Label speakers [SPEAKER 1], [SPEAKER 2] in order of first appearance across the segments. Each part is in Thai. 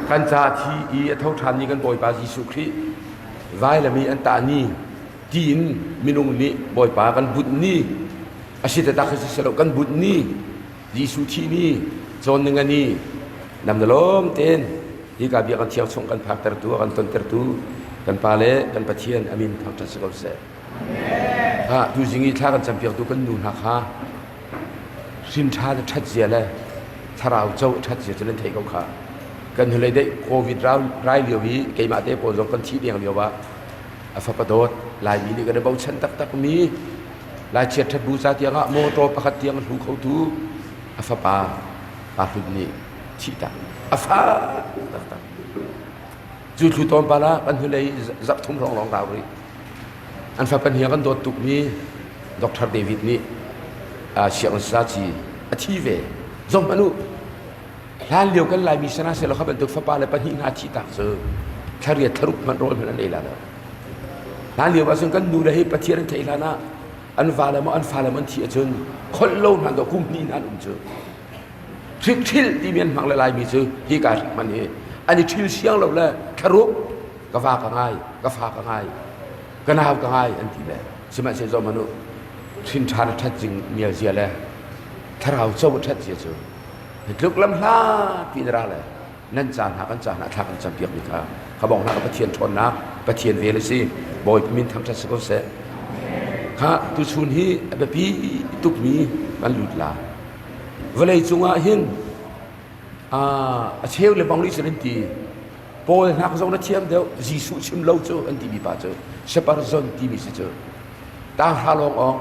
[SPEAKER 1] กันจ่าที่อีเท่าทันนี้กันบ่อยปายิสุคริไว้ละมีอันตานีจีนมินุงนี้บ่อยปากันบุญนี้อาชีพตะคือสลกันบุญนี้ยิสุที่นี้โซนหนึ่งอันนี้นำเดล้มเต้นที่กับเบียกันเที่ยวส่งกันพักตัวกันต้นตัวกันปาเล่กันปะเทียนอามินทำจัดสกุลเสร็จฮะดูสิ่งนี้ถ้ากันจำเพียงตัวกันดูนักฮะสินค้าจะชัดเจนเลยถ้าเราเจ้าชัดเจนจะเล่นเทเขาขากันเลยได้โควิดร้ายเดียวนี้เกี่ยมาเตะโปรจงกันที่เดียวเดียวว่าอาฟาปโดดลายมีนี่ก็ได้เบาชันตักมีลายเชียดทัดบูซาเตียงะโมโตปะขัดเตียงหูเขาทูอาฟาปาพุดนี่ที่ตักอาฟาตักจุดทุตอมปาละกันเลยจับทุ่มรองดาวเลยอันฟ้าเป็นเฮียกันโดดตุกนี้ดร.เดวิดนี่เชียงซาจีอาทิเวจงมนุล้านเดียวกันลายมีชนะเสร็จแล้วเขาเป็นตัวฟ้าปาเลยปัญหาที่ตักเจอถ้าเรียนทะลุมันโรยมันนั่นเองละล้านเดียวว่าซึ่งกันดูได้ประเทศนั้นไทยละนะอันฟ้าเลยมันที่จนคนโลกนั้นตัวคุ้มนี่นั่นเจอทิลที่เมียนมังละลายมีเจอที่การมันนี่อันนี้ทิลเสียงเราเลยทะลุกฟ้าก็ง่ายก็น่าก็ง่ายอันที่แหละสมัยเช้ามันนู้สินชาติทัดจริงมีอะไรเลยถ้าเราเจ้าทัดเสียเจอลุกล้ำพลาดปีนราเลยนั่นจานหากันจานหาทางกันจำเปียกมีค่าเขาบอกนะกับประเทียนชนนะประเทียนเวลซีบอยมินทำจัดสกุลเสะข้าตุชุนฮีแบบพี่ตุกมีมันหลุดลาเวลาจุงอาหินเชี่ยวเลยบางลิสเรนตีพอนักส่งนักเชี่ยวเดียวจีสุชิมเล่าเจออันที่มีป่าเจอเชปาร์ซอนที่มีเจอตาฮาลองออก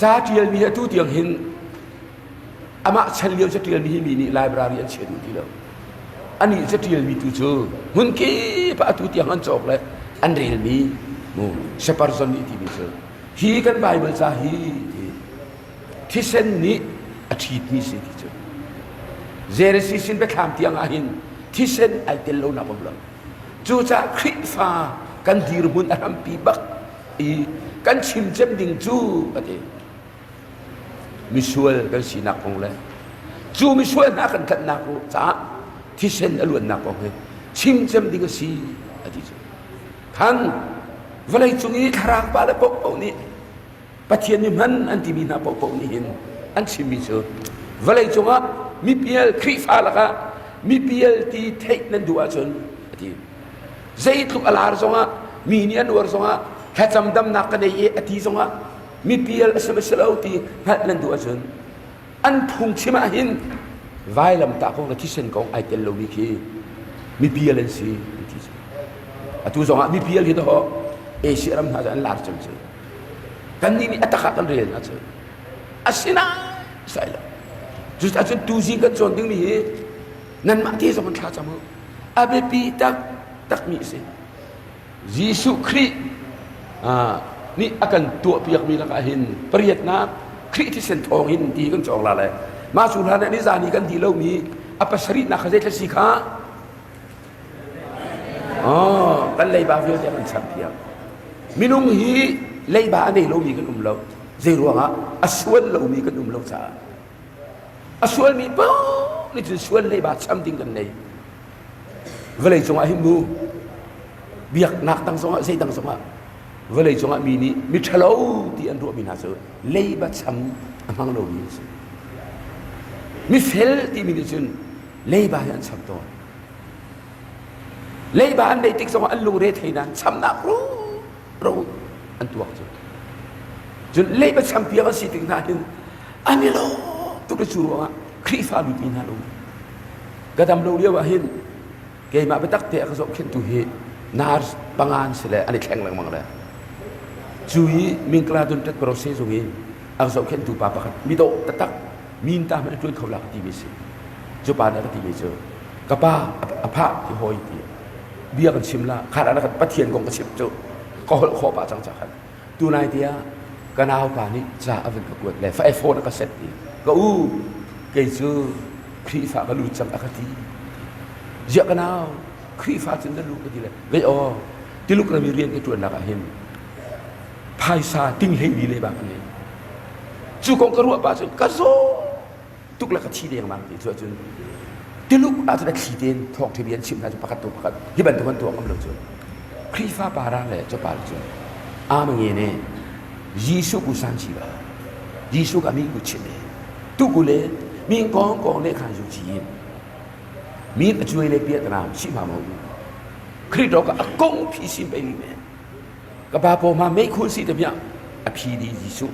[SPEAKER 1] จ้าเทียนมีทุกเตียงหินอามาเฉลียวจะเทียนมีนี่ไลบรารีอันเชื่อดูทีแล้วอันนี้จะเทียนมีตัวเจอหุ่นกี้ปะทุกเตียงอันจบเลยอันเรียนมีมูเชปาร์ซอนนี่ที่มีเจอฮีกันไบเบิลจ้าฮีที่เส้นนี้อาทิตย์นี้สิที่เจอเจเรซิสินไปข้ามเตียงอาหินที่เส้นไอเตลโลนาบอมลจูจ้าคริฟ้ากันดีรบุญอารมปีบักกันชิมเจมดิ่งจูปะเดมิชวลกันสีนักของเลยจูมิชวลนักกันกันนักรู้จ้าที่เส้นอล้วนนักของเลยชิมเจมดิ่งก็สีอดีตท่านเวลาจุงี้ทารักบาลปกปนี้ปะเทียนมันอันที่มีนาปกปนี้เห็นอันชิมมิชวลเวลาจุงะมีเปียลคริฟ้าละก็มีเปียลที่เทคนั้นดูอาจนอดีตใจทุกอลาร์จงะมีเนียนวร์จงะแค่จำดำนักกันได้อดีตจงะมีเปียลสมัยสลาวที่ฮัดนั้นดูอาจนอันพุ่งชิมาหินไว้ลำตาของที่เส้นของไอเทลโลวิคีมีเปียลสิที่อตุจงะมีเปียลที่ตัวเอเชียรำหาอันลาร์จงะกันนี่อัตตะกันเรียนนะจ๊ะอาศินาใส่ละจุดอาจจะดูสิ่งกันจนถึงนี้นั่นมาที่สมรรถจำเอาอาเบปีตักมีสิยิสุครินี่อาการตัวเปียกมีละกันหินเปรียดน้ำคริที่เส้นทองหินดีกันจองละเลยมาสุราเนี่ยนิจานีกันดีแล้วมีอัปสรินักเจตสิกากันเลยบาเฟียมันฉับเพียงมินุงฮีเลยบาเนี่ยเรามีกันเราเจรัวงะอสวลเรามีกันเราจ้าอสวลมีป้อนี่จะสวลเลยบาช้ำดิ้งกันเลยเวลาจงอาหิมูเบียกนักตั้งสงะใส่ตั้งสงะเวลาจงอามีนี่มิทะเลาที่อันรัวมีนาเสือเลยบาช้ำอังเรามีมิเฟลที่มีนิจุนเลยบายันช้ำตัวเลยบาอันใดติ๊กสงะอันลูเรทให้นั้นช้ำนักรู้อันตัวจนเลยบาช้ำเพียงสิติ๊กนั้นอันนี้เราตุกจูรัวครีฟ้าลุยนาลูกระดำเราเรียกว่าเห็นเกี่ยมาไปตักเตะเขาสอบเข็นตุเหนาร์ปังอันเสร็จอันนี้แข็งแรงมากเลยจุยมิงกลาดุนตัดโปรเซสตรงนี้เขาสอบเข็นตุปาปะครับมีโตตักมินตามันช่วยเขาหลักที่มีสิจุปานักที่มีเจอกระป้าอภาที่หอยที่เบี้ยกันชิมละขาดอะไรกันปะเทียนกงกระชิบจุก็ขอป่าจังจักกันตัวนายเดียกันเอาป่านี้จะเอาเป็นกระกวดเลยไอโฟนก็เสร็จดีก็เกยจูครีฟ้าก็รู้จักอคติเยอะกันเอาครีฟ้าจึงได้รู้กันทีเลยเกยที่ลูกเรามีเรียนกันตัวนักเห็นภายซาติ้งเฮวีเลยบางนี้จูกงกระรัวป่าจนกระโซทุกละกทีเดียงบางทีช่วยจน ที่ลูกอาจจะได้ขีดเด่นทองทะเบียนชิมน่าจะประกาศตัวประกาศที่บรรทุกตัวกำลังจนคริฟ้าปาราเลยจะปาราจนมังเงี้ยเนี่ยยิสุกุสันชีบะยิสุกามีกุชิเนตุกุเลมีกองเลขันยุจีนมีอจุยเลเปียตรามชิมาโมคริสต์ก็กงพิสินไปมีเมก็บาปมาไม่คุ้นสิแต่เพียงอภิดียิสุ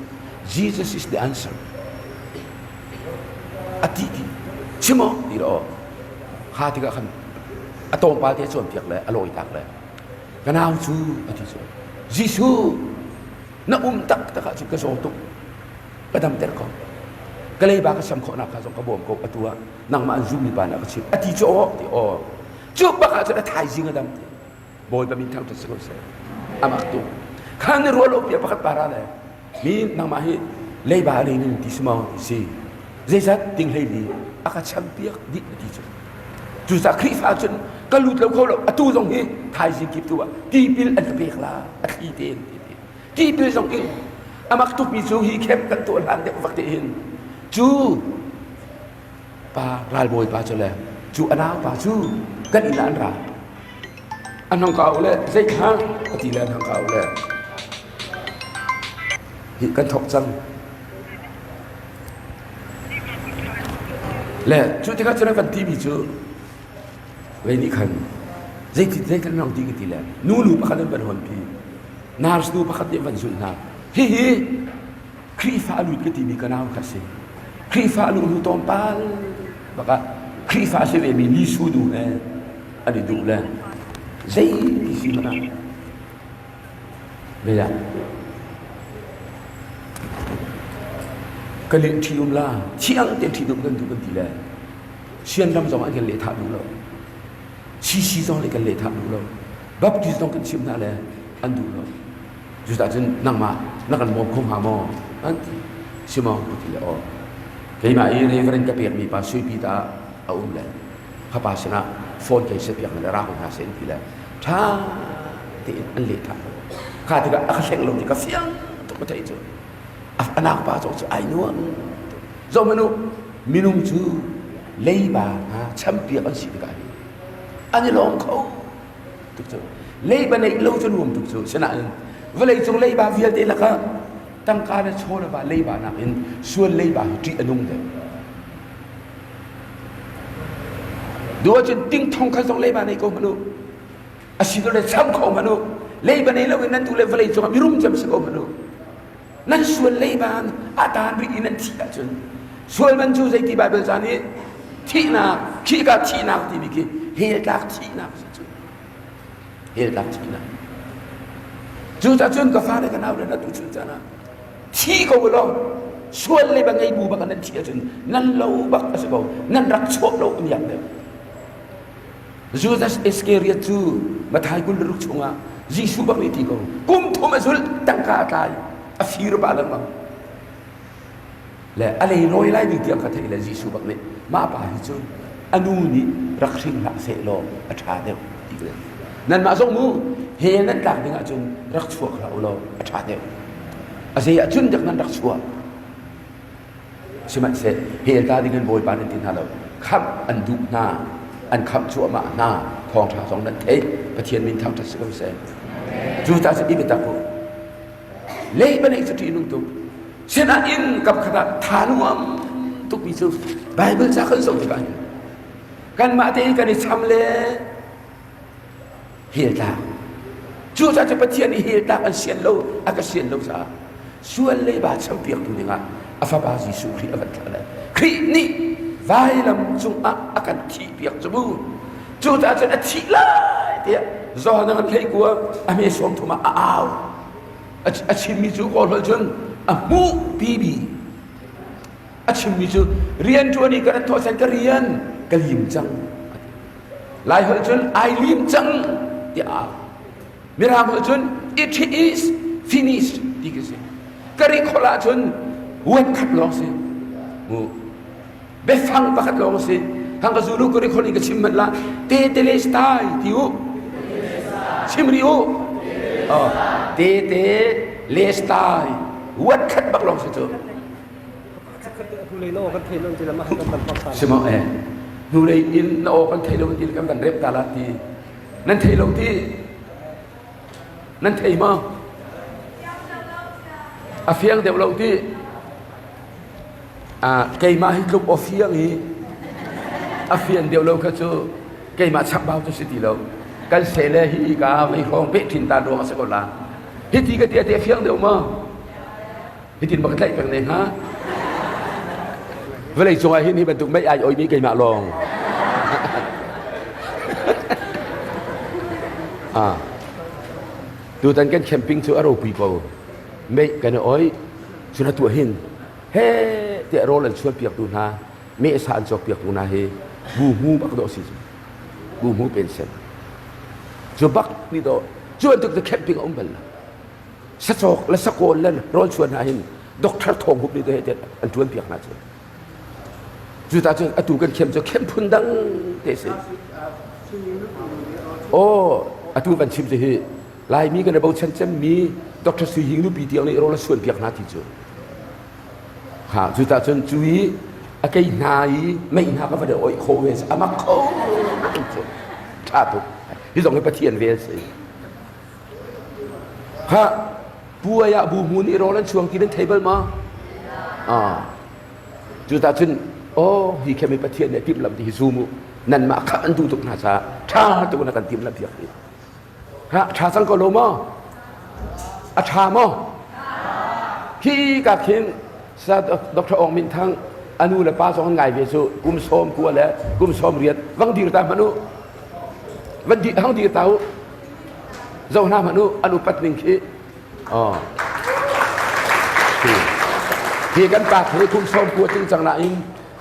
[SPEAKER 1] Jesus is the answer อธิดีชิโมดีรอข้าที่ก็ขันอตรงปาเทส่วนเพียกเลยอร่อยตักเลยกันเอาจูอธิส่วนยิสุนักตักตะกะจุกกระโจตุกกระดำเตอร์ก็ก็เลยบากสำคัญนักข้าสงกบวมก็ตัวนังมาจูมีปานักชิบอธิโจที่จูบากจะได้ถ่ายจริงกระดำบอยบะมินทางตัวสกุลเสอามักตุขันรัวโลเปียประคัตปาราเลยมีนังมาให้เลยบาลีนึงที่สมองสิเจสัตติงเลยดีอาการชัมเปียกดิอธิโจจูสักคริฟ้าจนก็ลุดแล้วเขาอตูตรงนี้ถ่ายจริงกิบตัวกีบิลอันตะเปียกลาอธิเดนกีบิลตรงนี้อามักตุกมีจูฮีเข้มกันตัวหลังเด็กฟักเตนจูปาราลบอยปาจเลยจูอนาปาจูกันอินานราอันน้องเก่าเลยเจ๊ข้างปฏิเลนทางเก่าเลยหิกันทบจังเลยจูที่เขาจะได้ฟันทีมีจูเวนี่ขันเจ๊กันน้องดีกันทีเลยนู่นลูปะขันเป็นบันหอนพีนาร์สลูปะขันเป็นบันสุนนาฮิครีฟ้าลุยกันทีมีกันเอาคัสเซครีฟ้าลุยตอมปาลบักครีฟ้าเสวมีลิสูดูเลยอันนี้ดูเลยZai di sini mana? Beda. Kalau tium lah, siang tium kan tu kan tidak. Siang dalam zaman kan letak dulu. Sisi zaman kan letak dulu. Baptis zaman kan siam nak le, andu dulu. Justru aja nama, nak kan mau kong hamo, anti siapa pun tidak. Oh, kayak ini referen kapiak mi pas sui pita awam le. Apa sena phone kayak sepiak mana rahul hasil tidak. ถ้าที่อันเล็กท่าข้าที่ก็อาเซงลงที่ก็เสียงตุกมาใจจูอันนักป่าจูไอ้นัวจอมนุมินุมจูเลยบาชัมเปียกันสิกันอันนี้ลองเขาตุกจูเลยบาในโลกจนรวมตุกจูฉะนั้นเวลาจงเลยบาเวียดเองละก็ตั้งการโชว์เลยบาเลยบานักเห็นส่วนเลยบาที่อนุมเดดูจนติ้งทองข้าส่งเลยบาในกองมนุษย์อาศัยตัวเด็กซ้ำของมนุษย์เลยบันนี้เราเห็นนั่นตัวเลวเลยจงมีรุ่มจำสกมนุษย์นั่นส่วนเลยบานอาตานบริอินันที่จนส่วนมันจูใจที่ไบเบิลจานี้ที่นาขี้กาที่นาที่มีกี่เฮลักที่นาจุเฮลักที่นาจูจะจนกับฟ้าในกันเอาเลยนะตัวจูจะนะที่เขาเราส่วนเลยบางไงบูบางนั่นที่จนนั่นเราบักสกมนั่นรักชั่วเราอันอย่างเดียวJudas Iscariot tu matai kul ruk chunga Jisu bak ni tiko kum thomasul tangka tai afir balang ma la alai roi lai ni tiang ka thai la Jisu bak ni ma pa hi chu anu ni rakhring la se lo atha de tikle nan ma song mu he nan tak dinga chun rak chuak la lo atha de ase ya chun dak nan rak chuak simat se he ta dingan boy pa nan tin ha lo khap an du naอันคำชั่วมาหน้าทองทาสองนั้นเทประเทียนมินทำทัศกวิเศษจูตาสิอิบิตาโกเล่บันเอกสตรีนุ่งตุกเสนาอินกับขณะทานุมตุกมิจูไบเบิลจะขึ้นส่งกันกันมาเทกันในชำเลเฮียตาจูตาจะประเทียนเฮียตาอันเสียนโลอากาเสียนโลซาส่วนเล่บาชัมเปียกตุนิงะอาฟาบาซิสุครีอวัตละครีนี่Vailamtah akan tipiak jebu. Juta jadi cilai dia. Zohar dengan lei gua, ame suam tu ma aau. Acim mizu kalau jen, amu bibi. Acim mizu rian tu ni kerana tuasan kerian kelim jang. Lai hal jen ai lim jang dia aau. Miram hal jen it is finished. Tiga se. Keri kola jen buat kat long se. Befang pakat long se hang ka zulu ko ri khoni ka chimman la te telestai tiu chimriu te lestai wat khat bak long se chu simo ดูเลยอินโอกันเทโลที่กำลังเร็บตาลาตีนั่นเทโลที่นั่นเทมาอาเฟียงเดี๋ยวเราที่เกยมาให้กลุ่มอาเฟียงนี้อาเฟียงเดี๋ยวเราก็จะเกยมาชักเบาจะสิทีเรากันเสเลฮีกาไม่คลองเป็ดถิ่นตาดวงสกุลละฮิตที่ก็เตี้ยเฟียงเดี๋ยวมาฮิตที่บอกได้กันเลยฮะเวลาจงไอ้ที่นี่บรรทุกไม่อายโอ้ยมีเกยมาลองดูตอนกันแคมปิ้งที่อารมณ์ปีโป้ไม่กันโอ้ยสุนัขตัวหินเฮ้เดี๋ยวเราเล่นชวนเปียกดูนะไม่สานจอกเปียกดูนะเฮ้บูมูบักดอสิบูมูเป็นเซนจบักนี่ดอชวนตุกตะแคมปิ้งอุ้มเบลล์สักจอกและสักคนเล่นร้อนชวนนะหินด็อกเตอร์ทองหุบนี่ตัวเด็ดอันชวนเปียกนะเจ้าจุดตาจุดอตูกันเข้มจะเข้มพุ่นดังเตะสิโอ้อตูกันชิมจะเฮลายมีกันในบ่าวฉันจะมีดร.สุยิงลูกปีเดียวในโรงละส่วนเปียกนาทีเจ้าฮะจุดตาจุดจุยอะไรนายไม่น่าก็ว่าเดี๋ยวโอ้ยโคเวสอามาโคท่าตุกที่ส่งให้ประเทียนเวสฮะบัวยาบูมูนในโรงละช่วงที่เล่นเทเบิลมาจุดตาจุดโอ้ที่แค่ไม่ประเทียนเนี่ยทิพย์ลำที่ซูมุนั่นมาขันดูตุกนาซาท่าตุกนักการทิพย์ลำเพียงฮะชาสังกโลมาอาชามอที่กับเขียนซาดร.องมินทั้งอนุและป้าสองไงเวสุกุมโสมกัวแล้วกุมโสมเรียนวังดีตามมนุวันดีห้องดีเต้าเจ้าหน้ามนุอนุปัตนิงคีที่กันปากให้กุมโสมกัวจึงจังไร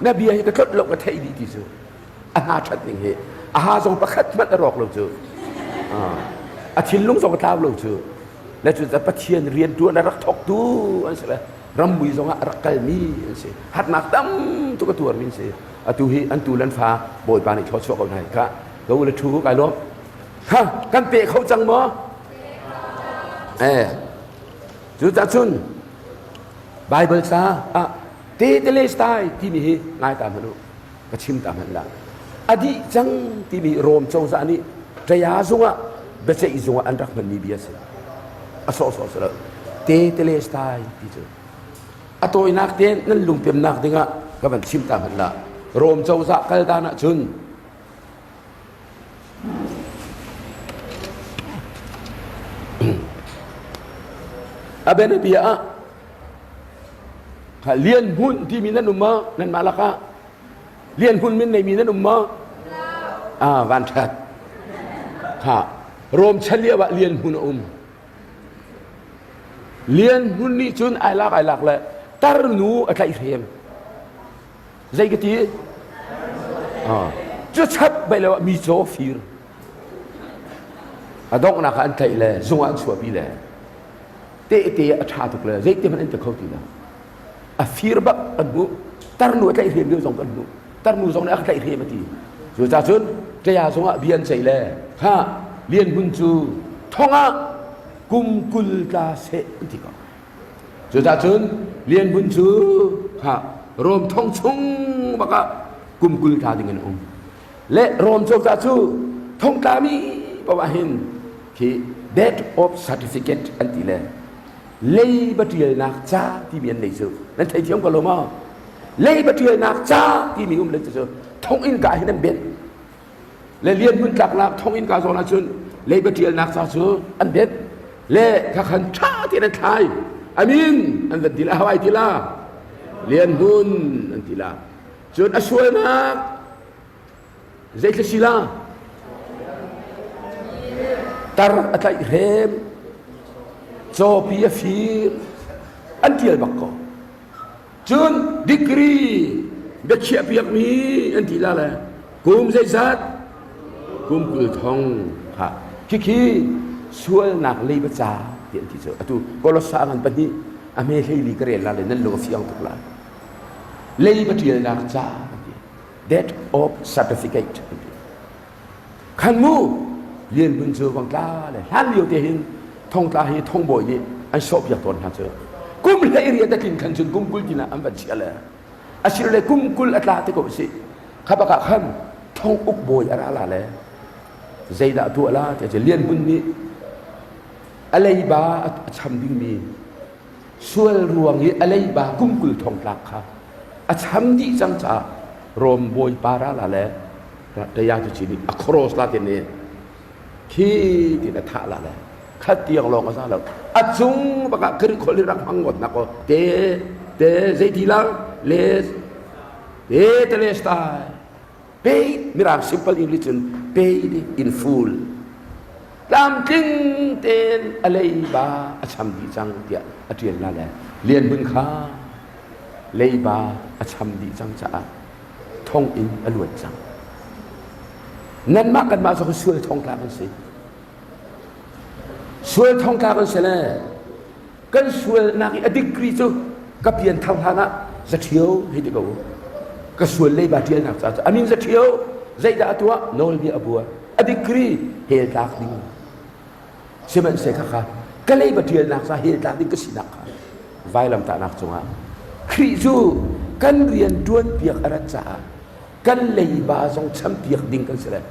[SPEAKER 1] นับเบียให้กระทบลงกระเทยดีที่สุดอาหารชัดนิงเฮอาหารทรงประคัตมันอรอกลงเจออาทิตย์ลุงส่งกระทาลงเชื่อและจุดจะประเทียนเรียนตัวนักทอกดูอันเสร็จรำบุยส่งรักกันมีอันเสร็จหัดนักตั้มตัวกระตัวมินเสร็จอัตุฮีอันตูลันฟ้าบอยปานิชดชกเอาไหนครับก็อุลทูกไก่ล้มฮะกันเปะเขาจังมั้จุดจะชุนไบเบิลซาเตเลสไตที่มีง่ายตามมนุษย์กระชิมตามมันละอดีจังที่มีโรมโจซานี่จะยาสุงะเบสอีซุงอันรักมันมีเบียสิอสอสระเตเลสไตที่เจออตัวนักเต้นนั่นลุงเปียมนักดิ้งะก็มันชิมตามมันละโรมเจ้าสักกัลดานะจุนอาเบนเบียเลียนหุ่นที่มีนั่นอุมะนั่นมาละค่ะเลียนหุ่นมินในมีนั่นอุมะวันชัดค่ะโรมเฉลี่ยว่าเลียนหุ่นเลียนหุ่นนี่จุนไอลักเลยตาร์นูอะไรเทียมใจกตีจะชัดไปแล้วมีโซฟีร์ดอกนักอันไทยเลยจงอันชัวบีเลยเตะอัชาตุกเลยใจเตะมันอันจะเข้าตีละฟีร์บักอันบุตาร์นูอะไรเทียมเดียวจงกันบุตาร์นูจงนักอะไรเทียมตีสุดท้ายจุนจะยาจงเบียนใจเลยฮะเลียนหุ่นจูท้องกุมกุลกาเสติกาจุดท้ายจุนเลียนหุ่นจูฮะรวมท้องชงบักกุมกุลกาdenganและรวมจุดท้ายจูท้องตามีประวัติเห็นที่ date of certificate อันที่เลยเลยบัตรเรียนนักจ้าที่มีอันไหนเจอนั่นไทยเที่ยงกันหรือไม่เลยบัตรเรียนนักจ้าที่มีเลยเจอท้องอินกาให้นั่นเบ็ดและเรียนพื้นหลักๆท่องอินกาโซนาชุนเลยไปเที่ยวนักษาสูอันเด็ดและขันชาที่นั่นไทยอามินอันที่ละฮาวายที่ละเรียนหุ้นอันที่ละจนอสวยมากใจกระชิลาตาร์อะไรเริ่มโจพีฟีร์อันที่ละบักก็จนดีกรีเบ็ดเชียบยักมีอันที่ละเลยกุมใจสัตกุมกุลทองค่ะคิช่วยนักเลยประจาเห็นที่เจออะตูก็เราสร้างกันปนี้อเมริกาลีกเรียนละเลยนั่นโลกฟิอังตุกละเลยประเทศนักจ้า date of certificate ขันมูเรียนบุญเจอวังกาเลยฮันเดียวเห็นทองตาเห็นทองบ่อยนี่อันชอบอยากตอนฮันเจอกุมเลยเรียนตะกินขันจนกุมกุลที่น่ะอันบัดเชียเลยอาชีพเลยกุมกุลอัตลาติโกสิ ข้าพเจ้าขั้นท่องอุกโบยอะไรล่ะเลยใจด่าตัวละจะเลี้ยนบุญนี้อะไรบ้าทำดิ้งมีส่วนรวงนี้อะไรบ้ากุ้งกุลทองหลักค่ะทำดีจังจ้ารวมโบยปาระล่ะเลยแต่ยาจุดนี้อโครสลาเตเน่ขี้ที่นั่นท่าล่ะเลยขัดเตียงลงก็ซะแล้วจุงปากกระคนที่รักพังหมดนะก็เตใจดีละเลสเตเลสตายpaid มีราง simple English paid in full ลำจึงเต้นอะไรบ้าทำดีจังเดียเรียนนั่นแหละเรียนบุญค้าเลยบ้าทำดีจังจ้าท่องอินอรวยจังนั่นมากกันมาสักช่วยท่องกลางกันสิช่วยท่องกลางกันเสร็จแล้วกันช่วยนักอดีตกรีจูกับเปลี่ยนทางฐานะจะเที่ยวให้ดีกว่าก็ส่วนเลยบาดเจ็บหนักจ้าอันนี้จะเที่ยวใจด่าตัวโน้ตมีอบัวอดีตกรีเฮลตักดิ้งใช่ไหมเสกค่ะก็เลยบาดเจ็บหนักจ้าเฮลตักดิ้งก็สินักค่ะไว้ลำตาหนักจังอ่ะคริจูกันเรียนด้วนเปียกอะไรจ้ากันเลยบาทรงช้ำเปียกดิ้งกันเสร็จ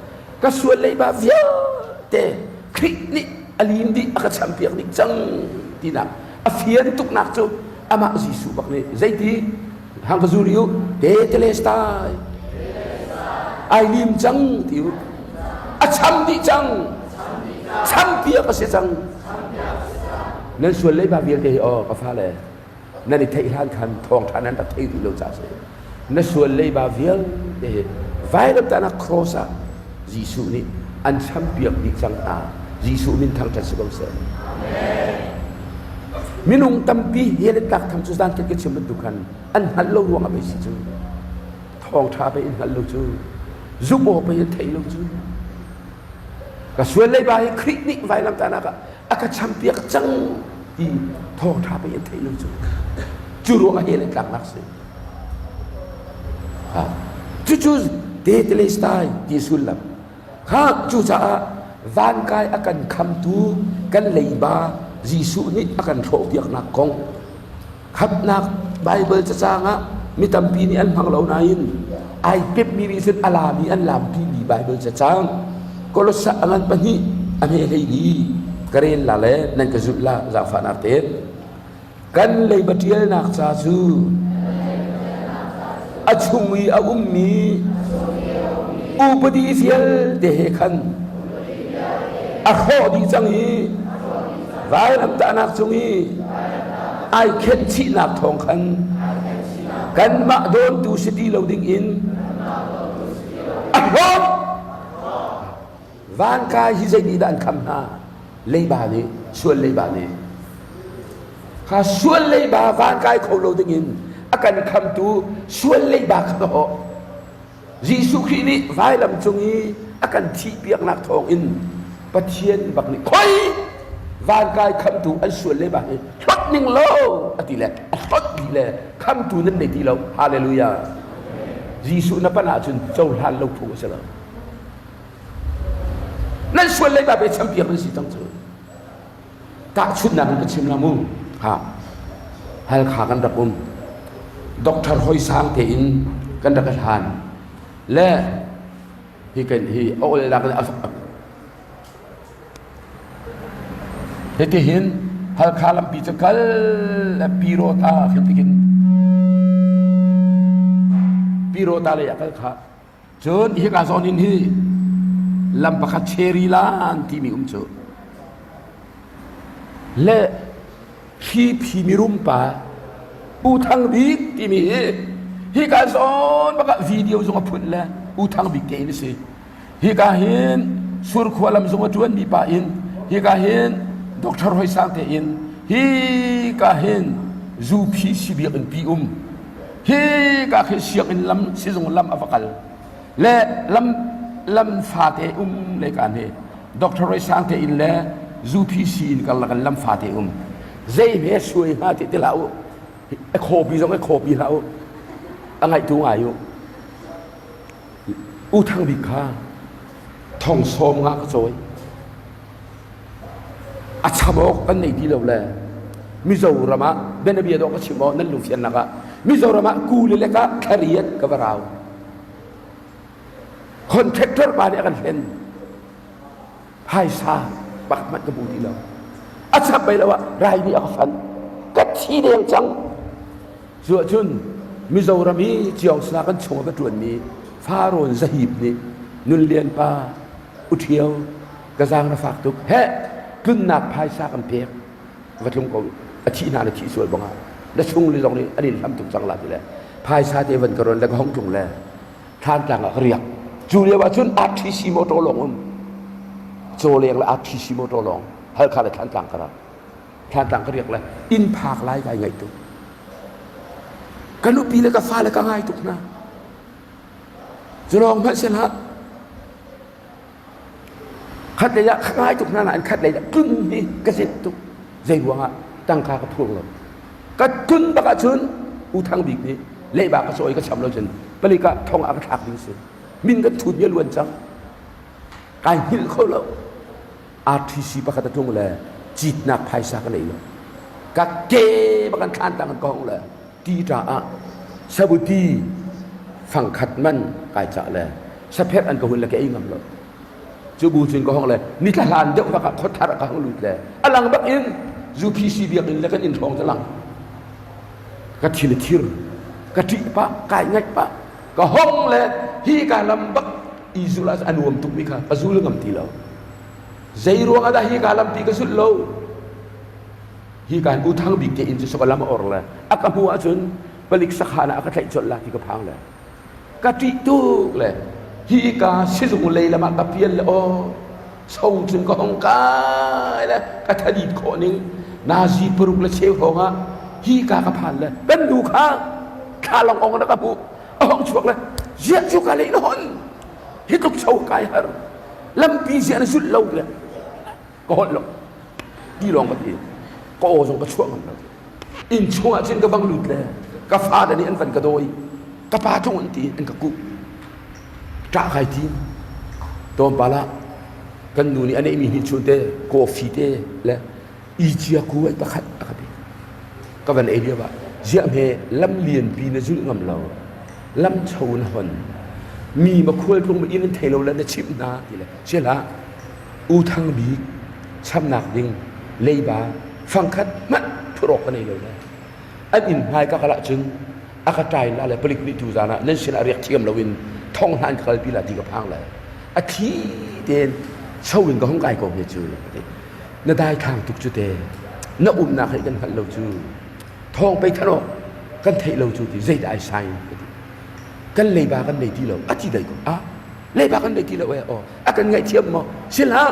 [SPEAKER 1] ก็ส่วนเลยบาเวียแต่ครินี่อลินดีอาก็ช้ำเปียกดิ้งจังที่นักอเฟียนตุกนักจูอามาจีสุบักเนี่ยใจดีหางกจูริวเตเลสตายไอลิมจังทิวช้ำดีจังช้ำเปียกก็เสียจังนั่นส่วนเลยบาเวียเตอก็ฟ้าเลยนั่นในไทยท่านคันทองท่านนั้นตัดไทยที่เราจ่าเสียนั่นส่วนเลยบาเวียเตไว้รับตานักโครสะยิสุนี่อันช้ำเปียกดีจังตายิสุมินทางจัดสกุลเสมินุงตัมปีเฮเลตักทำสุดานเกิดเชื่อมดุกันอันฮัลโลรวงอะไรสิจูทองชาไปอินฮัลโลจูซุบโบไปอินไทยโลจูก็ส่วนเลยบาให้ครินิกไว้ลำตานักอากาช้ำเปียกจังที่ทองชาไปอินไทยโลจูจูรวงเฮเลตักนักสิจูเตเลสไตล์ที่สุดละข้าจูจ้าวานกายอาการคำตูกันเลยบายิสุนี่akan rotiak nak kong khap nak Bible cha changa mi tampi ni an phang lo nain ai pep mi reason alami an lam pi bi Bible cha chang kolosa angan pani ame lei ni karen la le nan ka zula za fa na te kan lei batiel nak cha chu achumi a ummi upadi fiel de khan a kho di chang hiไว้ลำตานักจงอีไอเข็นชีนักทองขันกันมาโดนดูสิดีเราดิ้งอินอันวอนวานกายที่ใจดีด้านคำนาเลยบาลีส่วนเลยบาลีข้าส่วนเลยบาวานกายเขาเราดิ้งอินอาการคำตูส่วนเลยบาเขายิสุขีนี่ไว้ลำจงอีอาการที่เปียกนักทองอินปะเทียนบักนี่คอยวานกายคำตูอันส่วนเลยบาเนี่ยรถนิ่งโลอติแหละรถดีแหละคำตูนั้นในที่เราฮาเลลูยายิสุนับปนาจนเจ้าหลานเราถูกเสร็จแล้วนั่นส่วนเลยบาเป็นแชมเปี้ยนมันสิจังเจอตาชุดนั้นเป็นชิมลามุฮะให้ขากันดับบุญด็อกเตอร์หอยสางเทอินกันดักทานและที่กันที่เอาอะไรกันที่เห็นฮัลคาลัมปีจักรและปีโรตาเห็นที่กินปีโรตาเลยอยากให้ข้าจนอีกการสอนนี้ลำพักเชรีลานที่มีเจอและที่พิมิรุมป่าอุทังบิกที่มีที่การสอนบักวิดีโอส่งพุ่นแล้วอุทังบิกเกนี่สิที่การเห็นสุรขวาลำส่งจวนมีป่าอินที่การเห็นด็อกเตอร์หอยสังเตอินฮีก็เห็นจูพีซีบีอินพีฮีก็เห็นเสียงอินลำซีซงลำอัฟกัลและลำฟาเตเลยกันเฮด็อกเตอร์หอยสังเตอินและจูพีซีอินกันละกันลำฟาเตเจเมสวยฮะที่เราโคบีซงโคบีเราอะไรตัวอายุอุทังบิกาทองโสมงากโจยอาชาบอกอันไหนที่เราแลมิโซรามะเบนเบียดอกชิมอนั่นลุงเฟียนนักมิโซรามะกูเลยละกะคาริยตกับเรา คนเทคเตอร์มาเนี่ยกันเห็นไฮซาปักมันกระบูดีเราอาชับไปแล้วว่ารายนี้อักฟันกัดชี้เดียงจังส่วนจุนมิโซรามีเจียวสนากันชงกันจวนนี้ฟาโรนสหิบนี้นุนเลียนปาอุเทียวกระซังระฝากตุกเฮ้ขึ้นหนักไฮซากันเพียกวัดลุงก็อาชีนาอาชีสวยบ้างและช่วงนี้ตรงนี้อันนี้ทำถูกจังหลักอยู่แล้วไฮซาเทวันกรอนและห้องจงแล้วท่านต่างเรียกจูเลียว่าจุนอาทิชิโมโตลงโจเลียงและอาทิชิโมโตลงให้ข้าเลยท่านต่างกันท่านต่างก็เรียกเลยอินพากไล่ไงตุกกันลุปีเลยกับฟ้าเลยก็ง่ายตุกนะจะลองพระเสนาขัดเลยะง่ายตุกนะนั่นขัดเลยะกึ่งนี่กระสิตุกใจหวังตั้งข้ากับพวกเราก็กึ่งประกาศชนอุทังบิกนี้เละบากกระสวยก็ช้ำเราจนปริกะทองอักถักดิ้งสิมินก็ทุนเยอะล้วนจังการหิลเขาแล้วอาทิสีประกาศทุ่งเลยจิตนักไพศาลกันเลยแล้วกักเกประกันทานต่างกันกองเลยตีตาอะสบุตีฝั่งขัดมันกายจะเลยสะเพชอันกหุ่นเลยแกอิงงำเลยจูบูจินก็ห้องเลยนี่ทหารเด็กประกาศทศรักกันลุดเลยอลังบักอินจูพีซีเบียกินแล้วกันอินทองจะลังกัดทิลทิรกัดทิปะกายงัดปะก็ห้องเลยฮีการลำบักอิสุลัสอนุมตุกมิค่ะปัจจุบันงำตีเราใจรวงada hi kalam ti kasut lo hi kan utang big te in su kalam or la akamu ajun balik sakhana akathai chot la ti ka phang la ka ti tu le hi ka sizung le lama ka pian le o song chun ko hong ka la ka thadi ko ning nazi peruk le cheu honga hi ka ka phan le ben du kha kha long ong na ka bu ong chuak le jet chu ka le non hi tuk chau kai har lam pi sia na sut lo leก็หดลงที่ลองกันทีก็โอ้ส่งกระช่วงกันเลยอินช่วงเช่นก็บังหลุดเลยกาฟาดอันนี้อันฟันกระโดยกาปาช่วงอันทีอันกระกุจ่าใครทีตัวปลากันดูนี่อันนี้มีหินชนเต้กอฟีเต้และอีเจียกูไอ้ตะขัดตะขัดก็วันเอเดียว่าเจ้าเมลำเลียนปีนจุลงำเราลำชนหนมีมาคุยตรงมาอินเทลแล้วในชิมนาทีเลยเชื่อละอูทังบีช้ำหนักยิ่งเลยบาฟังคัดมัดทุรกกันเลยนะอันอินหายก็กระจึงอากาศใจละเลยผลิตนิจูจานะนั่นสินะเรียกเทียมละวินท่องหันเคยปีละทีกับพังเลยอาทิเดนเช่าวินก็ห้องไก่กบเนี่ยจูเลยน่าได้ทางทุกจุดเดน่าอุ่นหนักให้กันหันเราจูท่องไปทะเลาะกันเทเราจูที่ใจได้ใส่กันเลยบากันในที่เราอาทิใดก็อ่ะเลยบากันในที่เราเอออากันไงเทียมมั้งเช่นละ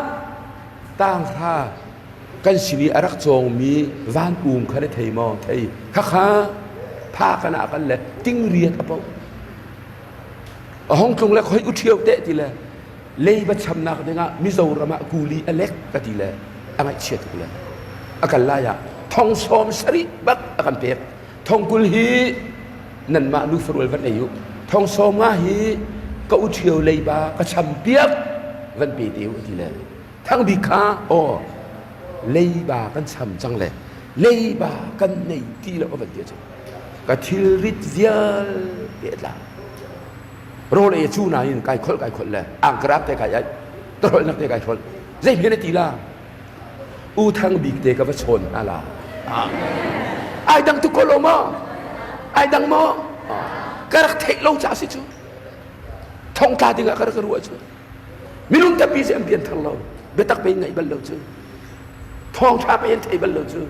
[SPEAKER 1] ตั้งท่ากันสิริอารักจงมีวานอุ้มเขาได้เทมองเทข้าพากันอากันเลยติ้งเรียดอ่ะปุ๊ห้องตรงแล้วคอยอุเทียวเตะทีเลยเลยบัดชำนักเนี่ยงมิโซรามากูลีอเล็กก็ทีเลยอะไรเชี่ยทีเลยอากันลายะทองสอมสริบักอากันเปียกทองกุลฮีนั่นมาลูฟรุลวันอายุทองสอมงาฮีก็อุเทียวเลยบาก็ชำเปียกวันปีเดียวทีเลยทั้งบิคาโอเลยบากันช้ำจังเลยเลยบากันในที่เราก็เป็นเดียวกันก็ทิลริดเดียลเดียดละโรเลชูนายินไก่คนเลยอ่างกราบแต่ไก่ยัยตรอยนักแต่ไก่คนใจเพี้ยนในตีละอูทั้งบิกเตกับชนอะไรไอ้ดังทุกคนลงมาไอ้ดังมอกระเทกลงจ่าสิจูทองตาติงกระรัวจูมิลุนแต่ปีเสียงเปลี่ยนทางเราเบตักเป็นไงบัลเราจูทองชาไปยันไทยบัลเราจู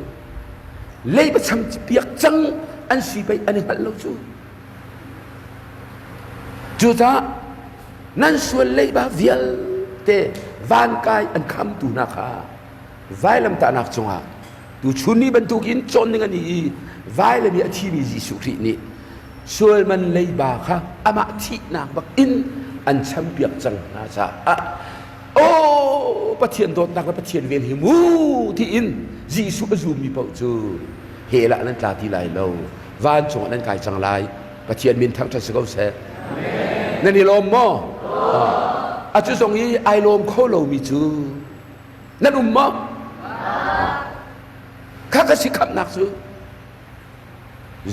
[SPEAKER 1] เลยประชมเปียกจังอันสีไปอันนี้บัลเราจูจูจ้านั่นส่วนเลยบาเวียลเตวานกายอันคำตูนาคาไว้ลำตานักจงอาดูชุนนี้บรรทุกอินจนนึงอันนี้ไว้เลยมีอาชีพยิสุรินี่ส่วนมันเลยบาค่ะอามาทินักบักอินอันช้ำเปียกจังนะจ๊ะโอ้ปะเทียนโดนนักและปะเทียนเวียนหิมูที่อินยิสุอซูมีเป่าจูเฮละนั้นตาที่ไหลเราวานจงนั้นกายจังไรปะเทียนมินทั้งทัศกเสนั่นนี่ลมมออาจุสงนี้ไอลมโคโลมีจูนั่นมอข้าก็สิขับนักจู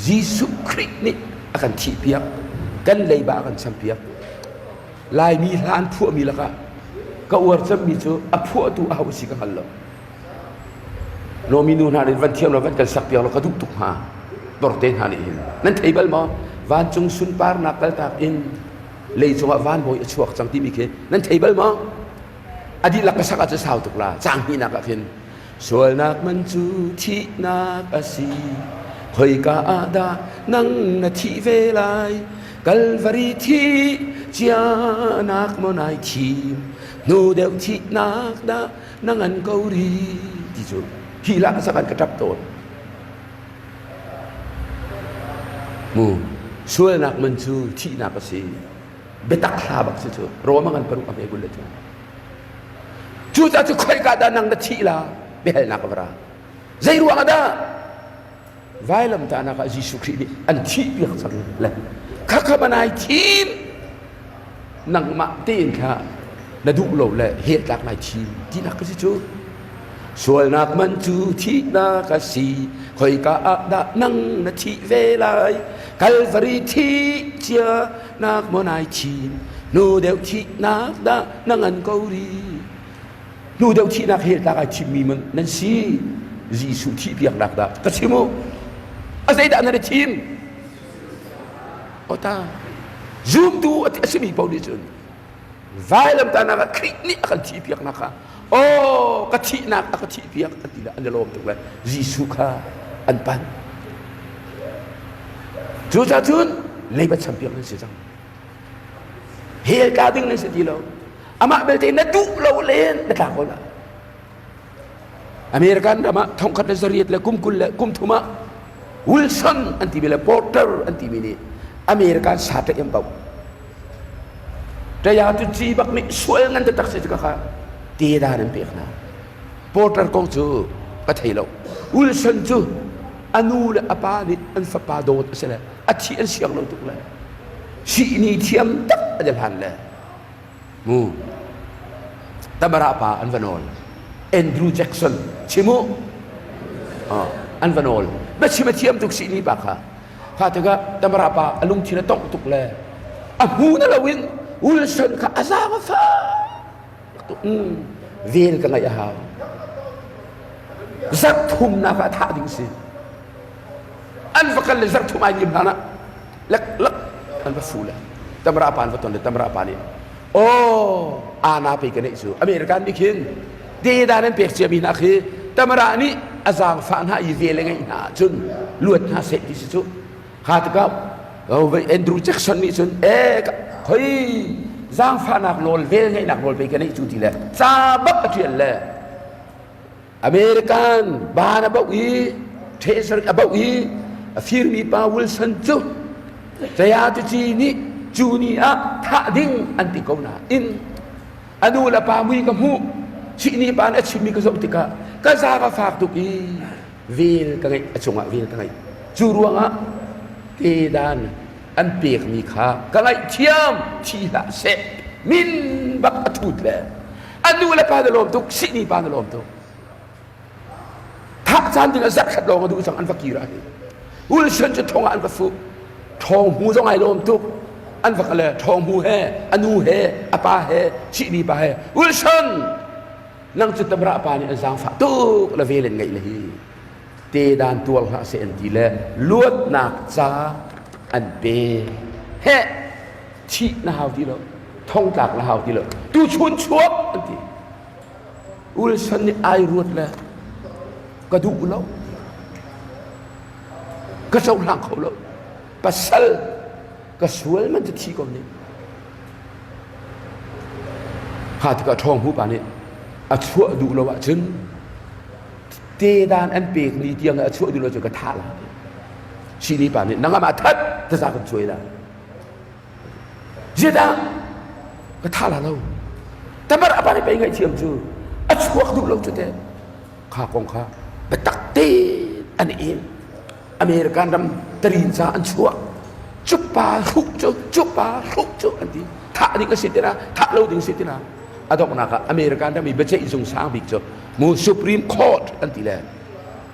[SPEAKER 1] ยิสุคริสต์นี่อาการที่เปียกกันเลยบากันช้ำเปียก ลายมีล้านพวกมีละก็อวดจะมีเจออพวกตัวเอาสิกันหรอโนมินูนาในวันเที่ยวเราวันกันสักเดียวเราก็ทุกหาตรเตนหานี่นั่นเทเบิลมาวันจงสุนปาร์นักตากอินเลยจังหวะวันบอยชวกจังที่มีเคนั่นเทเบิลมาอดีตหลักสักอาจจะสาวตุกลาจางฮีนักขึ้นส่วนนักมันจูที่นักอาศีคอยกาอาดานังนาทีเวลากัลวารีที่เจ้านักมนายทีมนูเดียวที่นักดานังอันเกาหลีที่สุดฮีหลักสักการกระทับตัวมูส่วนนักมันจูที่นักอาศีเบตักลาบักสิจูรวมกันปรุงอเมกุลเลจูจูจะคอยกาดานังนาทีละbehel nak bara zai ruang ada Vailamtah nak Yesus Kristus anti biak sang la kakak manai team nang matin kha na du lo le het lak nai team ti nak si chu sual nak man chu thi na ka si khoi ka da nang na thi ve lai calvary thi chia nak monai team nu deu thi nak da nang an ko riนูเดียวที่นักเหตุนักที่มีมันนั่นสิจีสุที่เพียงนักดาก็ชิโมอะไรด่านในทีมโอ้ตาซูมดูอัตสิมีปอดิจุนVailamtahนักคลิกนี่อาการที่เพียงนักโอ้กะทินักกะทิเพียงอันนี้ละอันเดียวลมตรงเลยจีสุค่ะอันปันจูจ่าจุนเลยบัดสัมเพียงนั่นสิจังเหตุการณ์นั่นสิที่เราอามาเบลเตนดูเราเล่นนักคนละอเมริกันอามาท่องคัดสรีตและกุมกุลและกุมทุมาวิลสันอันที่เบลปอร์เตอร์อันที่มินีอเมริกันสาธยังเบาแต่ยาตุจีบักนี่สวยงั้นจะตักเสียก็ค่ะตีดานันเปียกนะปอร์เตอร์ก็จูก็ไทยเราวิลสันจูอนุและอปานิอันฟปาโดดเสียแล้วอัฐิอันเสียงเราตุกเลยชีนีเทียมตักอันจะหันเลยมูตบราปาอันวานอลแอนดรูว์แจ็กสันชิมูอันวานอลไม่ใช่มาเทียมตุกสีนี้ปะค่ะข้าแต่ก็ตบราปาอลุงที่นั่นต้องตุกเลยอ่ะหูนั่นละวินอุลสันข้าอาซาฟ้าเวลกันไงฮะซักทุ่มนะข้าท่าดิ้งสิอันฟักเลยซักทุ่มไอ้ยิมนะเล็กอันว่าฟูเลยตบราปาอันว่าตอนเด็กตบราปานี่โอ้อาณาไปกันนี่สูอเมริกันนี่คิดดีด้านนั้นเปียกเสียมีนักคือแต่มารานี่อาจารย์ฟังหาอีเวลไงนะจนลวดหาเสร็จที่สุดขาดกับเอาไปแอนดรูว์แจ็กสันนี่จนเฮ้ยจางฟังนักโลเวลไงนักโลไปกันนี่จุดที่แหละซาบักเทียนเลยอเมริกันบ้านบ่าวอีเทสร์บ่าวอีฟิร์มีปาวิลสันจุดแต่ยาตุจีนี่จูนีอะท่าดิ้งอันติโกนาอินอนุละปามุยกับหูชินีปานอชิมีกสมติกะกะซากะฝากตุกีวิลกังไงอชงะวิลกังไงจูรวงอะเตดานอันเปียกมีขากังไงเทียมทีละเสมินบักทุดเลยอนุละปานลมตุกชินีปานลมตุกทักจานถึงสักขัดลงมาดูสังอันฟักกีระอุลชันจะทองอันฟักฟุทองหูสองไอลมตุกอันฟักอะไรทองหูแห่อนูแห่อปาแห่ชินีปาแห่อุลชันนั่งจุดตำราปานี่อันสางฝาตุกละเวลไงเลยเตดานตัวละเสียนทีละลวดหนักจ้าอันเปแห่ชินะฮาวทีละท่องจากละฮาวทีละดูชุนชวบอันที่อุลชันนี่ไอรวดแล้วก็ดูแล้วก็เจ้าหลังเขาแล้วปัสสาวะก็สวยมันจะทีก่อนนี้หาที่ก็ทองหูป่านี่อาชั่วดูแล้วว่าฉันเตดานอันเปกนี่เตียงอาชั่วดูแล้วจะกระทะละชีนี้ป่านี่นังมาทัดจะสร้างกันช่วยละเจดากระทะละเราแต่มาป่านี่ไปไงเทียมจูอาชั่วดูแล้วจะเตะข้ากองข้าไปตักเตอันเองอเมริกันดำตรีนซาอันชั่วจุบปาลุกจุบปาลุกจุอันที่ท่านี่ก็สิทธิ์นะท่าเราถึงสิทธิ์นะอาตอกนักอเมริกันดำมีเบเจอิสงสางบิกจุมูสุพรีมคอร์ตอันที่แหละ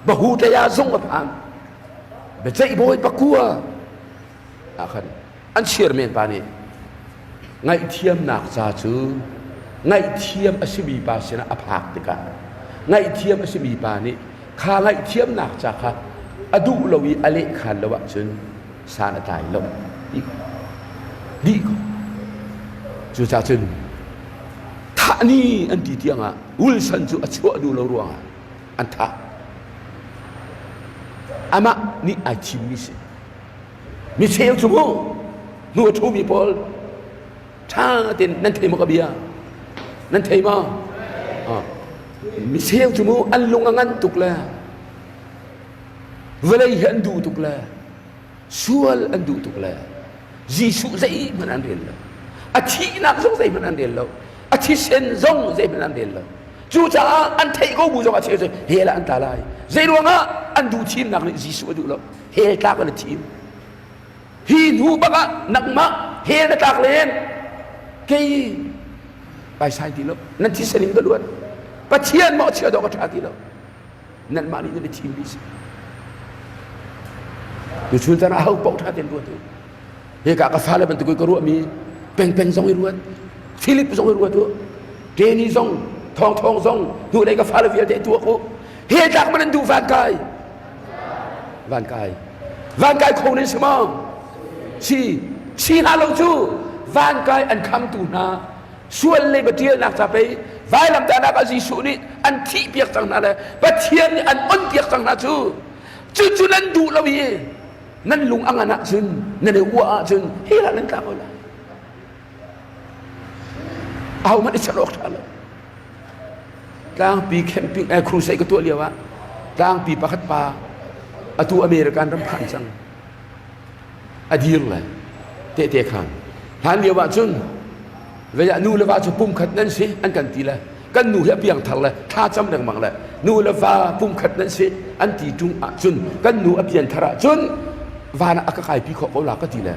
[SPEAKER 1] บะฮูตยาซงกับอันเบเจอิบอยปักกัวอาคันอันเชียร์เมนปานี่ ไงเทียมหนักซาจูไงเทียมอสิมีปาเสนาอภากติกาไงเทียมอสิมีปานี่ข้าไงเทียมหนักจากค่ะอดูลวีอเลขันละวะจนสานตายลงดีก็จูจ่าจนท่านี่อันที่เตียงอ่ะอุลสันจูอชัวดูลรวงอันท่าอามานี่อาชิมิสมิเซลจูโมนัวทูมีพอลท่าเต็นนั่นเทมกบียนั่นเทมามิเซลจูโมอันลงงันตุกละเวลาอันดูตุกละชัวลอันดูตุกละจีสุใจมันอันเดียวอาทิตย์นักสงสัยมันอันเดียวอาทิตย์เซนซงใจมันอันเดียวจูจ่าอันไทยก็บูจงอาทิตย์เฮลันตาลายใจรวงอันดูทีมนักนี่จีสุดูแล้วเฮลตากกันทีมฮีนูบักนักมาเฮลตากเล่นเกยไปใส่ทีแล้วนั่นที่เซนิมก็ล้วนปะเชียนหมอเชียดอกกระชาทีแล้วนั่นมานี่ในทีมนี้ดูชุนตาเอาปอกท่าเต็มตัวตัวเฮกากาฟาเลมันตุกุยกรัวมีเป็นซองอีรัวฟิลิปซองอีรัวตัวเดนี่ซองทองซองดูในกาฟาเลเวียเตตัวกูเฮจากมันดูวันกายคงในสมองชีนาลงจูวันกายอันคำตูนาส่วนเลยบัดเทียนนักจะไปไว้ลำตานักอาจีสุนี่อันที่เปียกสังนาเลยบัดเทียนอันอ้นเปียกสังนาจูนั้นดูเราอีนั่นลุงอังอานักจึงนั่นเอวัวจึงเฮลันนั่นตาคนละเอามันได้ฉลองท่าเลยกลางปีแคมปิ้งครูใส่ก็ตัวเดียววะกลางปีประคัดปาตัวอเมริกันรำพันจังอดีตเลยเตะขันหันเดียวว่าจึงเวลานูเลว่าจะปุ่มขัดนั่นสิอันกันตีละกันนูเฮียเปียงทังเลยท่าจำดังมังเลยนูเลว่าปุ่มขัดนั่นสิอันตีจุงจุนกันนูอเปียนทระจุนวานะอักขายพิขเขาหลักก็ทีละ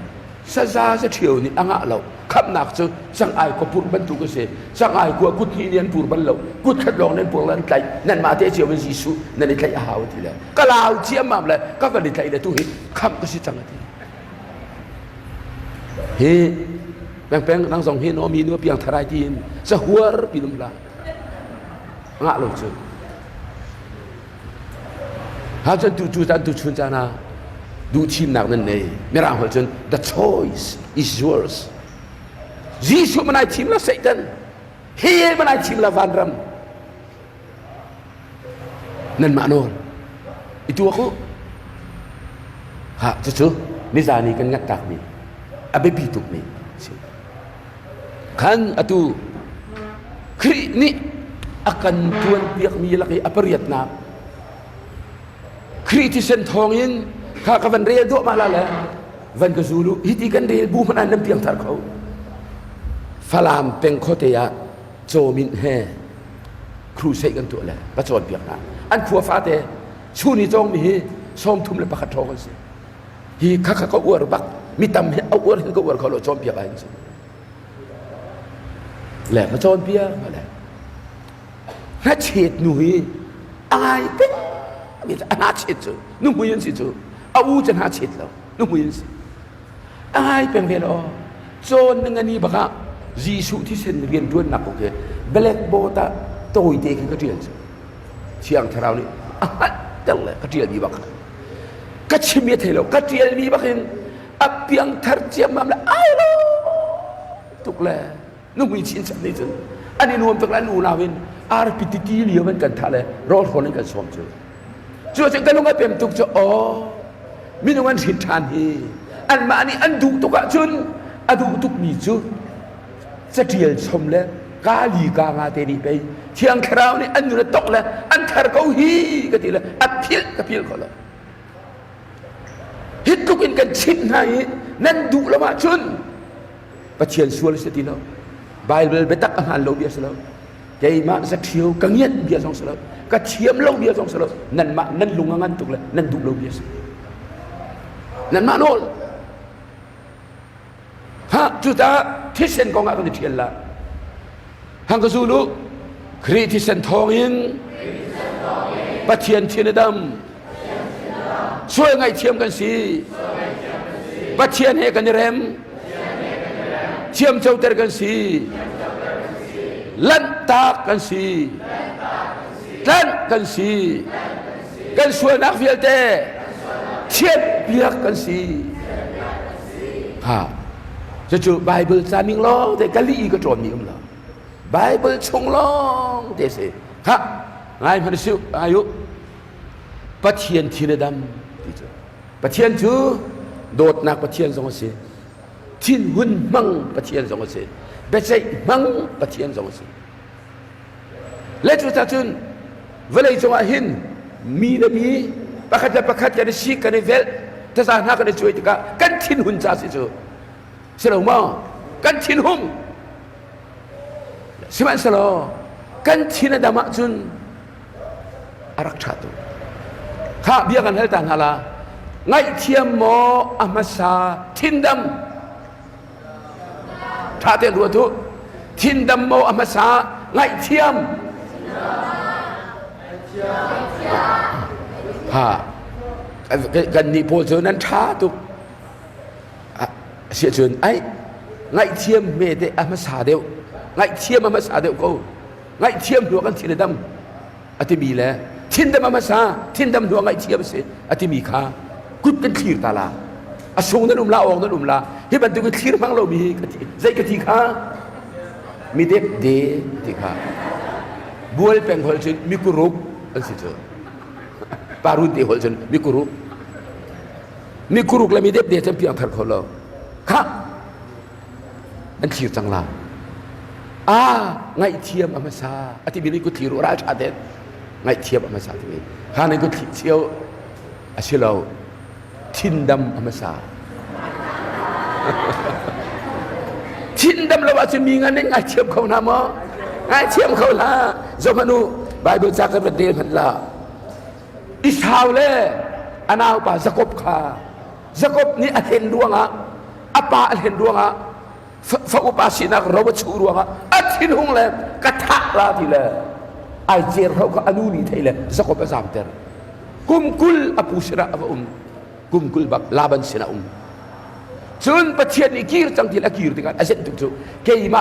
[SPEAKER 1] ซาจะเที่ยวนี่อ่างเราขับหนักจะสังไอก็พูดบรรทุกเสียสังไอก็กุดที่เรียนพูดบรรลุกุดขัดลองนั่นพูดนั่นไกลนั่นมาเที่ยวเป็นยิสุนั่นไกลอาหาวทีละก็ลาวเชี่ยมาเลยก็วันนี้ไกลเลยทุกทีขับก็สิจังทีเฮ้แปลงนั่งสองเฮโนมีนัวเปียงทรายจีนสะหัวปีนุ่มละอ่างเราเจอหาจนจู่จันจู่ชุนจานาดูทีมหนักนั่นเองไม่ร่างหัวจน the choice is yours ยิสุมันไอทีมละเซตันเฮมันไอทีมละวันรัมนั่นมาโนนitu aku hak cucu ni zani kan ngatak ni abe bituk ni kan atu kri ni akan tuan piak mi laki apariat na kri ti sen thonginข้ากับวันเรียนตัวมาแล้วแหละวันก็สูรุฮิติกันเรียนบูมันอันน้ำเพียงทาร์เขาฟลามเป็นโคเตียโจมินเฮครูเซกันตัวแหละประจอนเปียกนะอันขัวฟ้าเตชูนี่จงมีซ้อมทุ่มเลยประคัดทองกันสิฮีข้าก็อวดบักมีตำเอาอวดก็อวดเขาโลจอมเปียกอะไรสิแหละประจอนเปียกมาแหละน่าเฉียดหนุ่ยอายเป็นมีแต่น่าเฉียดจูนุ่มมือยันสิจูเอาจะหาเช็ดแล้วนุ่มมือสิไอ้เป็นเวลาโจนนึงอันนี้บักอะยิสุที่เซนเรียนด้วยนักโอเคเบลกโบตาโตยเด็กก็เรียนเชียงทาราวนี่จังเลยก็เรียนดีบักก็ชิมเยเทโลก็เรียนดีบักเห็นอับยังทาร์เจียมมาแล้วไอ้โลตุกเลยนุ่มมือชินสันนี่จนอันนี้รวมตัวแล้วนูนาวินอาร์พิติกีเลียวมันกันทะเลรอดคนนี้กันสมจูจู่ๆกันลงมาเป็นตุกจะอ๋อมีนวันสิทธานเฮอันมานี่อันดูตุกะจุนอันดูตุกมีจุจะเดียลชมเลยกาลีกางาเตนีไปเชียงคราวนี่อันอยู่ในตกเลยอันทาร์เขาฮีก็ทีละอัดเพี้ยก็เพี้ยเขาละฮิตตุกินกันชิดไหนนั่นดูละมาจุนประเชียนส่วนสติแล้วไบเบิลไปตักอาหารโลเบียสแล้วใจมาสักเที่ยวกังเงียนเบียสองสลับก็เชียมโลเบียสองสลับนั่นมานั่นลุงงันตุกเลยนั่นดูโลเบียสนั่นมาโน่ฮะจุดาที่เซนกองอากันที่เทียนละฮังกซูลุครีที่เซนทองอินปัจเจียนเทียนดำช่วยไงเทียมกันสิปัจเจียนเฮกันเรม เทียมเจ้าเตอร์กันสีลันตากันสีลันกันสีกันส่วนนักเฟียลเตเทียบเบียกกันสีฮะจะจูไบเบิลจามิงล้อแต่กะลีก็จอมมีอุ้มละไบเบิลชงล้อเตสิฮะไงพันธุ์อายุปะเทียนทีนดำที่จูปะเทียนจูโดดนักปะเทียนสองเสียทินหุ่นมังปะเทียนสองเสียเบสไซมังปะเทียนสองเสียเล็กจุดจุนเวลาจังหวะหินมีนะมีประคัดกันสิกันเวลถ้าสาหน้ากันช่วยติกากันทินหุ่นจ้าสิจูสโลมากันทินหุ่นสิมันสโลกันทินดามะจุนอารักชาตุข้าเบียกันเฮลตันฮาลาไงเทียมโมอามาซาทินดำถ้าเตรู้ทุทินดำโมอามาซาไงเทียมฮะกันนิโพลเซนั้นช้าตุกเสียจนไอ้ไงเทียมเมเดอามาซาเดียวไงเทียมอามาซาเดียวก็ไงเทียมหัวกันทินดำอธิมีแล้วทินดำอามาซาทินดำหัวไงเทียมเสียอธิมีข้ากุดกันขีดตาลาอสูงนั้นลาออกนั้นลาที่บรรทุกขีดมังเรามีกะทิใจกะทิข้ามีเด็กเดที่ข้าบัวเป็นหัวจนมีกุรุกอันสิเจอปารุดีหัวจนมีกุรุกแล้วมีเด็กเดจำเพียงทัดคนเราข้าอันขีดจังลาไงเทียมอามาซาอธิบินีกุทีรุราชอาเดนไงเทียมอามาซาที่นี่ข้าในกุทีเชียวอาชิเราทินดำอามาซาทินดำเราว่าจะมีงานในไงเทียมเขาหน้ามอไงเทียมเขาละจอมนุบายเบิลจากกันเป็นเดือนพันละอิสราเอลอันเอาป่าสกบขาสกบนี่อันเห็นดวงอ่ะอาป่าอันเห็นดวงอ่ะฝากอุปาสินักเราว่าชูดวงอ่ะอันทิ้งหงเลยกระทะลาทีเลยไอเจรเขาก็อนุนีไทยเลยสกบประสามเตอร์กุมกุลอภูชนะอภกุมกุลบักลาบันเสนาจนประเทศนี้กีร์จังที่ละกีร์ติกันอาเซนตุกๆเกี่ยมา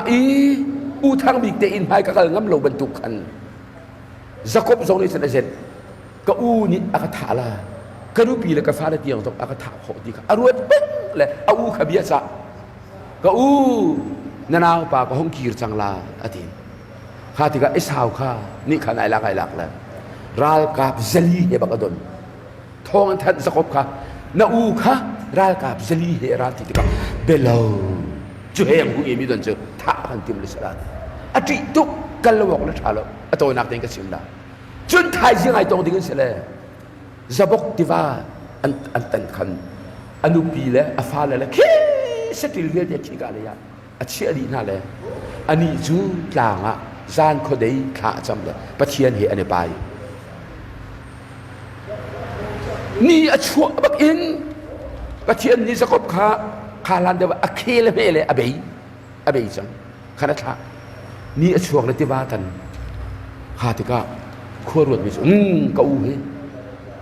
[SPEAKER 1] อูทางบิกเตอินไปกับงำโลบรรทุกกันจักรบทรงนี้เสนเซนก็อูนี่อากาศละก็รู้ปีละกับฟ้าละเตียงตกอากาศหอดีกันอรวดเป๊ะเลยอูขบียสะก็อูนานาป่าก็ห้องกีร์จังลาอาทิตย์ข้าที่ก็ไอ้สาวข้านี่ขนาดไอ้ลักแล้วราลกับเซลีเฮบักดนท้องทันสกบค่ะนาอูค่ะราลกับเซลีเฮราติกะเบลาจุเฮยังกูเอมีดนเจอท่าพันติมลิสระอจิตุกันละวกละชาลอตัวนักเต็งก็สิมดาจนไทยยังไงตรงดิ้งเสลจะบอกที่ว่าอันตันขันอนุปีเลยอาฟาเลยเคสติลเฮียเด็กขี้กาเลยอะอเชียดีน่าเลยอันนี้จูกลางอ่ะจานคนใดขาจำเลยปะเทียนเฮอันนี้ไปนี่อชัวบักอินปะเทียนนี่สกบขาลันเดว่าอเคเลเมเลอเบยจังขนาดละนี่อชัวเลยที่ว่าทันข้าที่ก็ขั้วรวดมิสก็อู้เฮ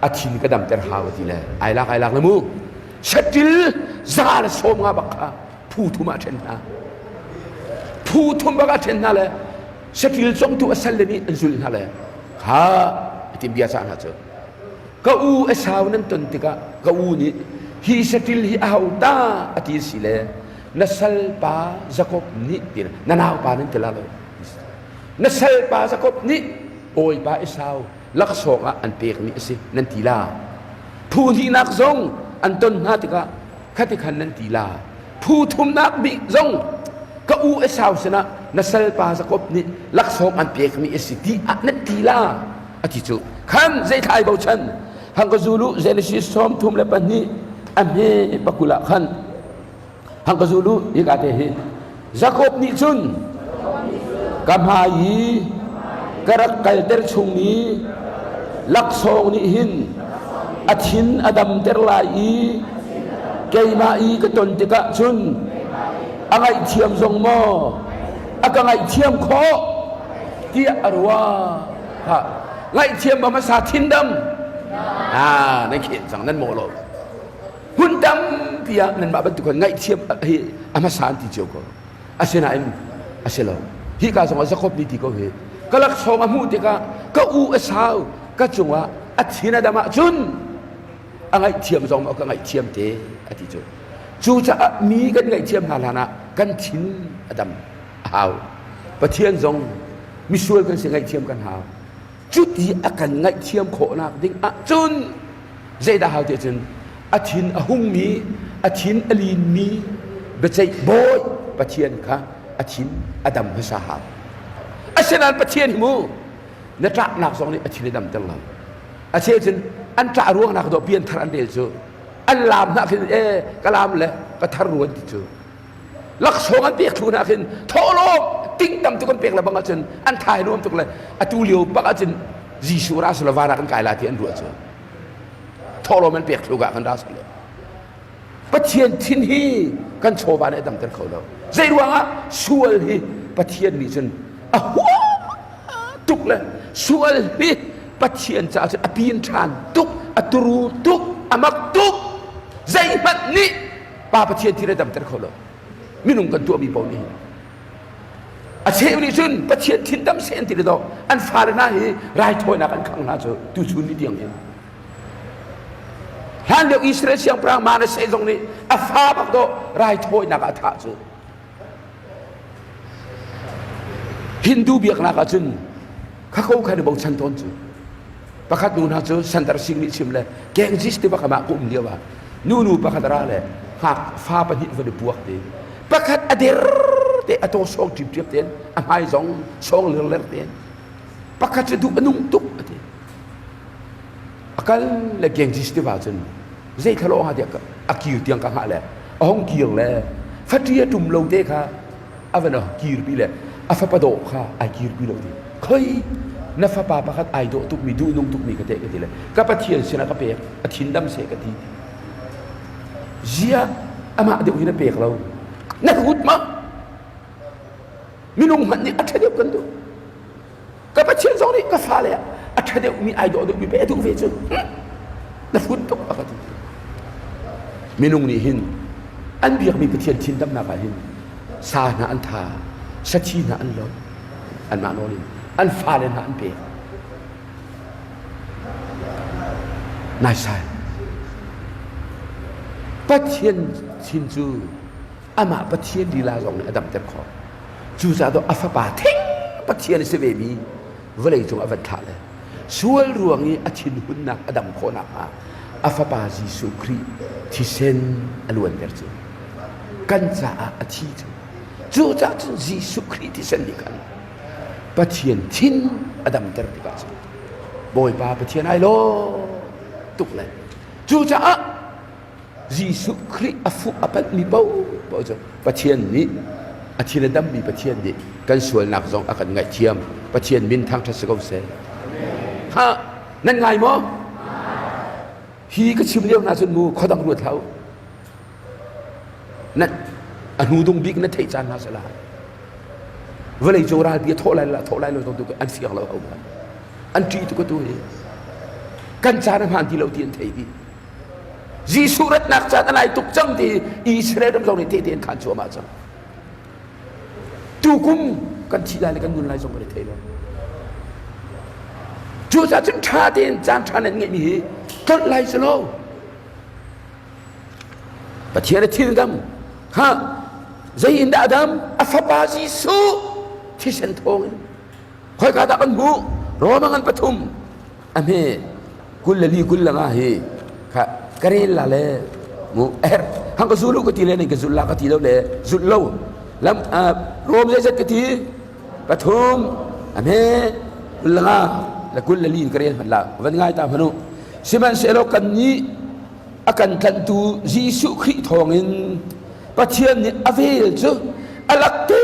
[SPEAKER 1] อาทินก็ดำแต่หาวทีเลยไอลักละมูชัดจิลซาลสมงาบักข้าผู้ทุมาเชนนาผู้ทุมบักเชนนาเลยชัดจิลจงตัวอัศเลนี่อันสุลนาเลยข้าที่บิasaนะเจ้าก็อูเอสาวนั้นตนติกะก็อูนี่ฮิสติลฮิอาอุตาอติสิเลนัสลปาจักบนี่ตินะนาวปานั้นติลาเลยนัสลปาจักบนี่โอยปาเอสาวลักษณะอันเปกนี่สินันติลาผู้ที่นักซงอันตนนาติกะขัดขันนันติลาผู้ทุมนักบิซงก็อูเอสาวสนะนัสลปาจักบนี่ลักษณะอันเปกนี่สิที่นันติลาอธิจุขันใจไทยเบาชันฮังกซูลุเจนซิสซอมทุมเลปันนี้อันเฮปักุละขันฮังกซูลุอีกาเตเฮจักบนิจุนกำหายีกระกัลเตอร์ชุงนี้ลักษณะนี้หินอธินอดัมเตอร์ลายเกยมาอีกตนติกะจุนอะไรเทียมทรงโมอะไรเทียมโคที่อรวาฮะไงเทียมบามาซาทินดำนั่นเขียนสั่งนั่นโมโลหุ่นดำที่นั่นมาบรรทุกไงเทียมอามาซาที่เจ้าก็ อาเซนาอิมอาเซโลฮิกาสงสักคบนิติก็เหตุก็ลักษณะมุติกะก็อูเอสาวก็จงว่าอัฐินาดามะจุนอะไรเทียมสองเอาก็ไงเทียมเตะอธิจุจูจะมีกันไงเทียมหาลานะกันชินอดัมหาวประเทียนสองมิช่วยกันเสียไงเทียมกันหาวจุดที่อากันไงเทียมโคนักดิ้งอะจุนใจดาหาวเตจุนอาทินอาหุงมีอาทินอลีนมีเบใจบอยประเทียนค่ะอาทินอดัมฮะสาหาวอาเชนันประเทียนมูเนตระนักสองนี้อาทินอดัมตั้งหลังอาเชนอันจะรู้นักดอกเบี้ยทารันเดลจูอันลามนักขึ้นกลามเลยก็ทารุณที่จูลักษณะอันเปียกทุนนักขึ้นทั่วโลกติ้งดำทุกคนเปียกละบังอาจารย์อันถ่ายรวมทุกเลยอัตุลิโอบังอาจารย์จีสุราสุลวานักกันกายลาที่อันรู้จูทั่วโลกมันเปียกทุกกันได้สุดเลยประเทศที่นี่กันโชว์บานไอ้ดำเตอร์เขาแล้วใจรู้ว่าส่วนที่ประเทศนี้จนอ้าวทุกเลยส่วนที่ประเทศจะอภิญชานทุกอัตรูทุกอามักทุกใจมันนี่ป้าประเทศที่ได้ดำเตอร์เขาแล้วมินุ่งกันตัวมีปนนี้อาเชฟนี่จนประเทศที่ดำเส้นที่เราอันฟาร์น่าฮีรายถอยนักอันขังน่าจะตุชุนนี่เดียงเองฮันเดียวอิสราเอลเสียงพระมาในเซซงนี้อาฟาบักโตรายถอยนักอัฐาจูฮินดูเบียกนักจุนข้าเขาใครบอกฉันตอนจูประคัดนูนะจูสันตรสิงนิชิมเลยแกงจิสติบักมากุมเดียวว่านูประคัดราเลยหากฟ้าปนิวันบวกเดประคัดอเดรเตอตัวสองจิบเตียนอาไม่สองเลือดเตียนประคัดจะดูอนุ่งตุกเดอาการเลยแกงจิสติบักจุนใจทะเลาะหาเดียกอากิวเตียงกังหาเลยห้องกิวเลยฟัดเรียดุมลงเด็กค่ะอาวันน่ะกิวปีเลยอาฟาปโดค่ะไอกิวปีลงดีเคยนับฟ้าป่าประคัดไอโดตุกมีดูนุ่งตุกมีกระเตะกันทีเลยกับประเทียนเสนากระเปียกอาทินดำเสกกันทีเจียอามาเดี๋ยวนี้เปียกเรานักหุดมามีนุ่งมันนี่อัฐเดียวกันดูกับประเทียนสองนี่ก็ฟ้าเลยอัฐเดียวมีไอโดตุกมีเปียตุกเวจุนักหุดตุกประคัดมีนุ่งนี่หินอันเบียกมีประเทียนทินดำนักหินสาหน้าอันทาสัชีหน้าอันลอยอันมาโนลินอันฟ้าเลยหน้าอันเปียกนายชายประเทียนชินจูอามาประเทียนดีลาสองอดัมเต็มคอจูจ่าตัวอัฟบาทิ้งประเทียนเสเวมีเวลาจงอวัตถะเลยส่วนรวงนี้อชินหุ่นนักอดัมโคนักมาอัฟบาจิสุครีที่เซนอลวนเดอร์จูกันจ่าอธิจูจ่าจูจิสุครีที่เซนดิกันประเทียนทิ้งอดัมเต็มที่กันบอยปาประเทียนไอโลตุกเลยจูจ่าYesus Kristus afu apa ni bau je patien ni atin dam mi patien ni kan sual nak zong akan ngai thiam patien min thang tha segau se ha nan ngai mo hi ka chim leo na chun mu khodang ru thau nan anu dung bik na thei chan na sala velai jora bi tholai lo tu an fiang lo au an tri tu ko tu kan chan han ti lo tien thei biจีสุรัตนักจัดอะไรตุกจังที่อิสราเอลต้องในเทียนขันชัวมาจังตุกุมกันที่ได้กันบุญไล่ส่งไปเทียนจูจ่าจึงชาเทียนจานชาเนนเงี้ยมีกันไล่สโลประเทศที่ดำฮะใจอินดาดำอัฟบาจีสุที่เซนทงคอยกาตากันบุรอมังกันปฐุมอเมกุลลีกุลละงาเฮค่ะKarel lah le, mu hang kezulu ketile ni kezulah ketile le, zulau, lam rom zat keti, pathum, ame, ulanga, la kul lin karel lah, wan ngai ta phanu, siman selokan ni akan tentu Yesus Kristus thongin, pathian ni avel je, alakte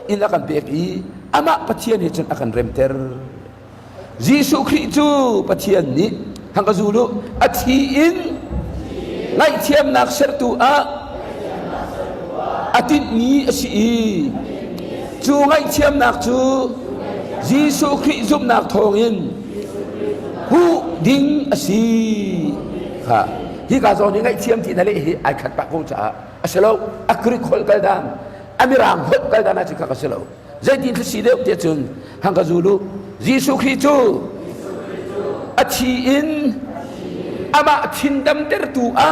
[SPEAKER 1] in akan peki, ama pathian ni chen akan remter, Yesus Kristus pathian ni hang kezulu athiin ngai thiam nak sertu a atit ni asi chu ngai thiam nak chu Jesu Christ zum nak thongin hu ding asi ha hi ka zo ni ngai thiam ti na le hi ai khat pa ko cha aselo akri khol kal dam amirang hot kal dana chika kaselo zaitin thsi de te chun hanga zulu jisu christu athi in ama thindam ter tu a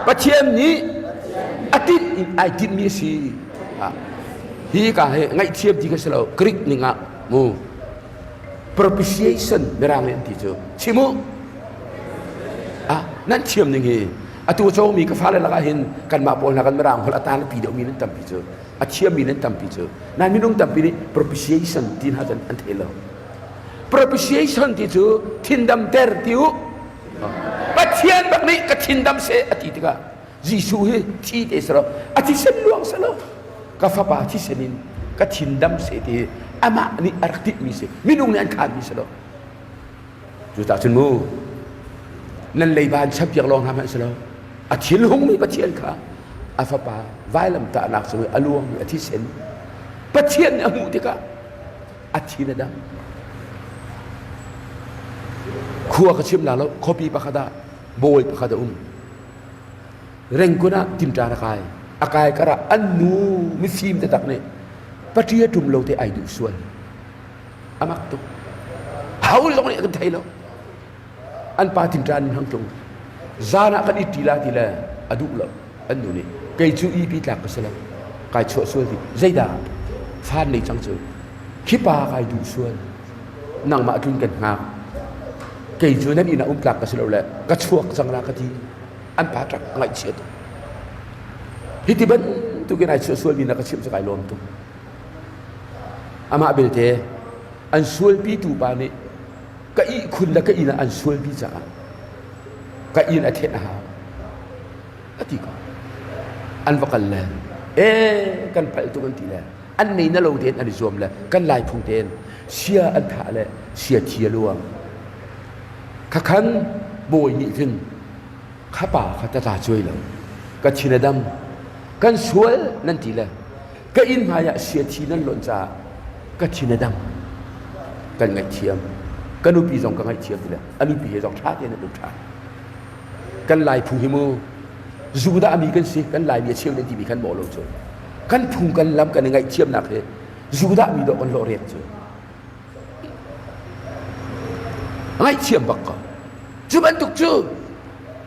[SPEAKER 1] pathian ni atin in ai tin mi si hi ka he ngai thiam di kaselo krik ninga mu propitiation merang en ti chu chimu nan thiam ningi atu cho mi ka fa le la hin kan ma pol na kan merang hol atan pi de mi nan tam pi chu a thiam mi nan tam pi chu nan mi nong tam pi ni propitiation tin ha jan an thelo propitiation ti chu thindam ter tiu pathian bak ni ka thindam se ati tika jisu he thi te sro ati sen luang salo ka fa pa thi senin ka thindam se ti ama ni arti mi se mi nong ni an khan mi salo chu ta chun mu nan lei ban chap yak long ham salo a thil hung mi pathian kha a fa pa Vailamtah nak so aluang mi athi sen pathian amu tika athi na dam khuwa ka chim la lo khopi pa khada boy pa khada reng kuna tim ta na kai akai kara anu mi sim te tak ne patia tum lo te ai du suan amak tu haul long ne kan thai lo an pa tim tan hang tung zana kan itila tila adu lo anu ni kai chu i pi tlak ka sala kai chu suan ti zaida fan nei chang chu khipa kai du suan nang ma tun kan nga kai chu nan ina tlak ka sala le ka chuak chang la ka ti an pa tak ngai chiat hitiban tu ke nai chu suan ni na ka chim sa kai lom tu ama belte an sual pi tu ba ni ka i khun la ka ina an sual pi cha ka in a the ha ati ka an vakal la kan pal tu kan ti la an nei na lo den an zom la kan lai phung ten sia an tha la sia thia luang kha khan boi ni thin kha pa kha ta ta choi lo ka china dam kan sual nan ti la ka in ma ya sia thi nan lon cha ka china dam kan ngai thiam kan u pi jong ka ngai thiam ti la an u pi he jong tha te na du tha kan lai phung hi mu zuda ami kan si kan lai mi chiu ne ti bi kan bo lo chu kan phung kan lam kan ngai chiam nak he zuda mi do kan lo rek chu ngai chiam bak ka chu ban tuk chu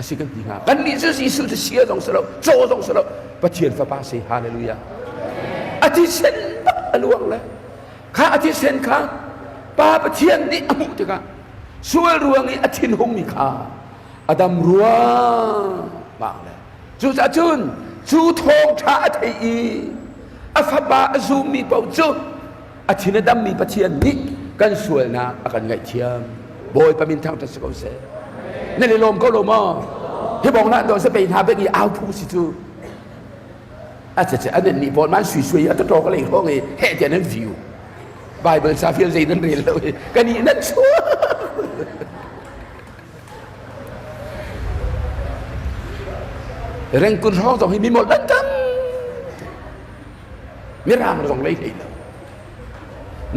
[SPEAKER 1] asi kan ti nga kan ni su si su de sia dong salo zo dong salo pathian fa pa se hallelujah ati sen aluang la kha ati sen kha pa pathian ni amu te ka sual ruang ni athin hong mi kha adam ruang ba la chu sa chun chu thong tha thai i afaba azu mi pau chu athin adam mi pathian ni kan sual na akan ngai thiam boy pa min thang ta se ko se ne le lom ko lo mo he bong na do se pe ha be ki au pu si chu a che che an ni bon man sui sui a to to ko le ho nge he te nan view bible sa feel zai nan re lo kan ni nan chu reng kun rong tong hi mi mo dan tam mi ram rong lei thei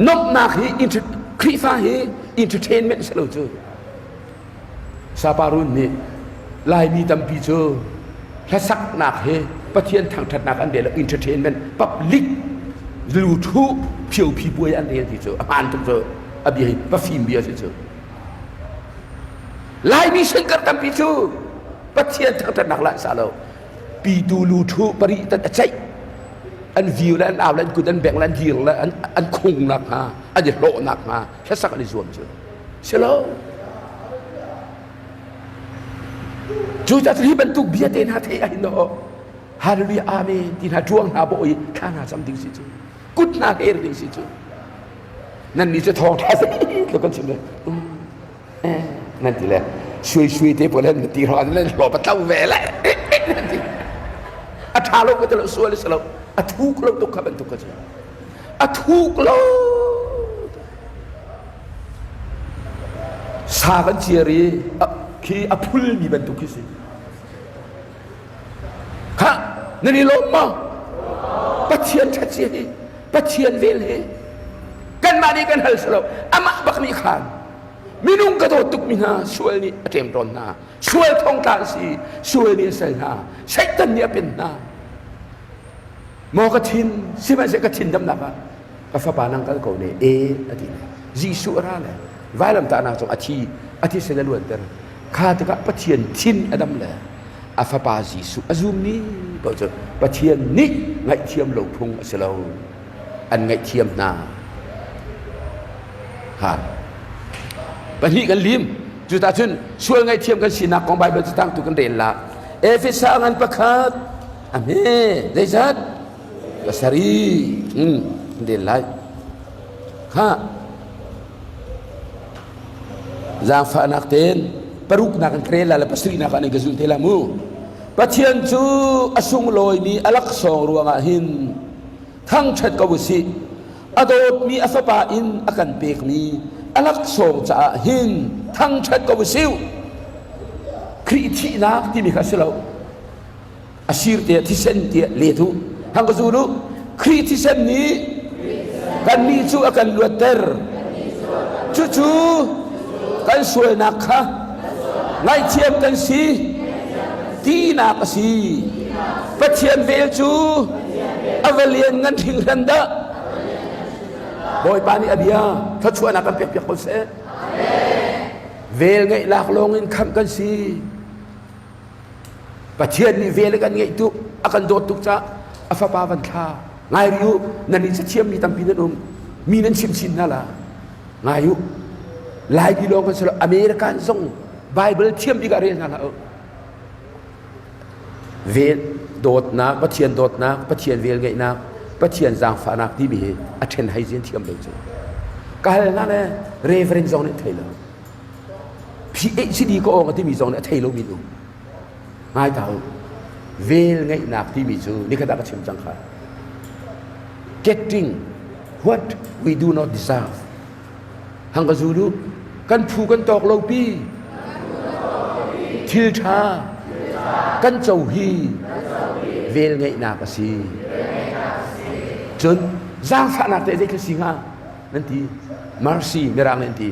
[SPEAKER 1] nop na hi kri fa hi entertainment se lo chu sa parun ni lai mi tam pi chu la sak nak he pathian thang that nak an de la entertainment public lu thu phiu phi puai an de ti chu an tu chu abi hi pa film bia chu lai mi sen kar tam pi chu pathian thang that nak la sa lo pi tu lu thu pari ta chai an view la an aw la ku dan bek la view la an khung nak ha an lo nak ha la sak ani zuam chu se lo chu ta tri ban tuk bia ten ha the ai no hallelujah amen tin ha chuang ha bo i khana something si chu kut na her ding si chu nan ni che thong tha se lo kan chim le nan ti le shui shui te po len ti ro an len lo pa tau ve la a tha lo ko te lo so le so a thu ko lo tuk ka ban tuk ka chu a thu ko lo sa kan chi ri ki apul mi ban tuk ki si kha nani lo ma pathian that chi hi pathian vel he kan ma ni kan hal salo ama bak mi khan minung ka do tuk mi na sual ni atem ron na sual thong tan si sual ni sai na satan ni pen na มอกระทินสิมันเสกระทินดำหนักอะอัฟปานังกันเขาเนี่ยอดีตจีสุราเลยไว้ลำตานาจงอาทิเสนล้วนเตอร์ข้าตะกะปะเทียนทินอดัมเลยอัฟปาจีสุอาซุมนี้ก็จะปะเทียนนี้ไงเทียมหลงพุงเสลาอันไงเทียมนาฮะปะนี้กันลิมจุดตาชุนช่วยไงเทียมกันสินักของใบเบิลตั้งตุกันเด่นละเอฟิสางันประคัดอเมได้จัดBasari, dia lai, ha, Zafan nak ten, peruk nak kerela lepas sri nak ane gazul telamu, Patian tu asung loy ni alak song ruang ahin, thang chat kau si, adot mi afapa in akan pek mi, alak song ca ahin, thang chat kau siu, kriti nak ti mi kasilau, asir dia tisen dia letu. Hang kazulu kritisan ni kan ni cu akan luater cucu kan suai nakha ngai chiam kan si ti na ka si pathian vel cu avalian ngan thing randa boy pani abia tha chu na kan pek pek ko se vel ngai lak longin kham kan si pathian ni vel kan ngai tu akan dot tuk cha afa pavan kha ngai riu nani sa chiam ni tampi na mi nan sim sin na la ngai yu lai ki long kan selo american song bible chiam bi ga re na la vel dot na pathian dot na pathian vel ngai na pathian jang fa na ti bi a then hai jin chiam lo chu ka na le reference zone ne thailo phd ko ong ti mi zone ne thailo mi du ngai tao vel ngai nak ti mi chu ni kata ka chim chang kha getting what we do not deserve hang ka zulu kan phu kan tok lo pi thil tha kan chau hi vel ngai nak ka si chun jang pha nak te ka si nga nan ti mercy merang nan ti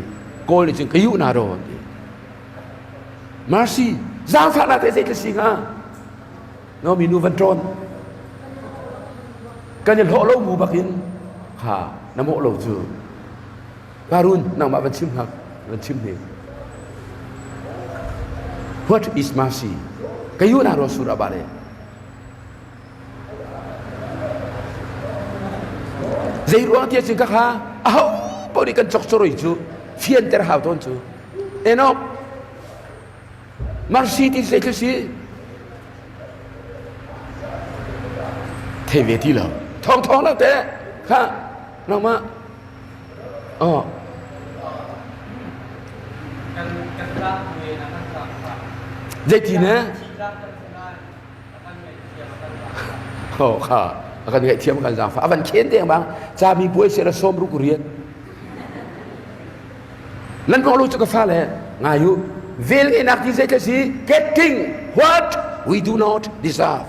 [SPEAKER 1] kol ni chung kayu na ro mercy jang pha nak te ka si nga nó mi nu văn tròn cái nhân hộ lâu mù bạc in hà nam hộ lâu chưa Harun nang ma văn chim hak văn chim ne what is mercy kayu na ro sura bare zai ruang tia sing ka ha au bodi kan chok choroi chu phian ter hao ton chu enok mercy ti se ke si thế về thì là thong là thế ha nào mà vậy thì nè ha akan ngai thiam kan jang fa avan chen te bang cha mi buai se la som ru kurian lan ko lu chu ka fa le ngayu vel ngai nak ti se ka si getting what we do not deserve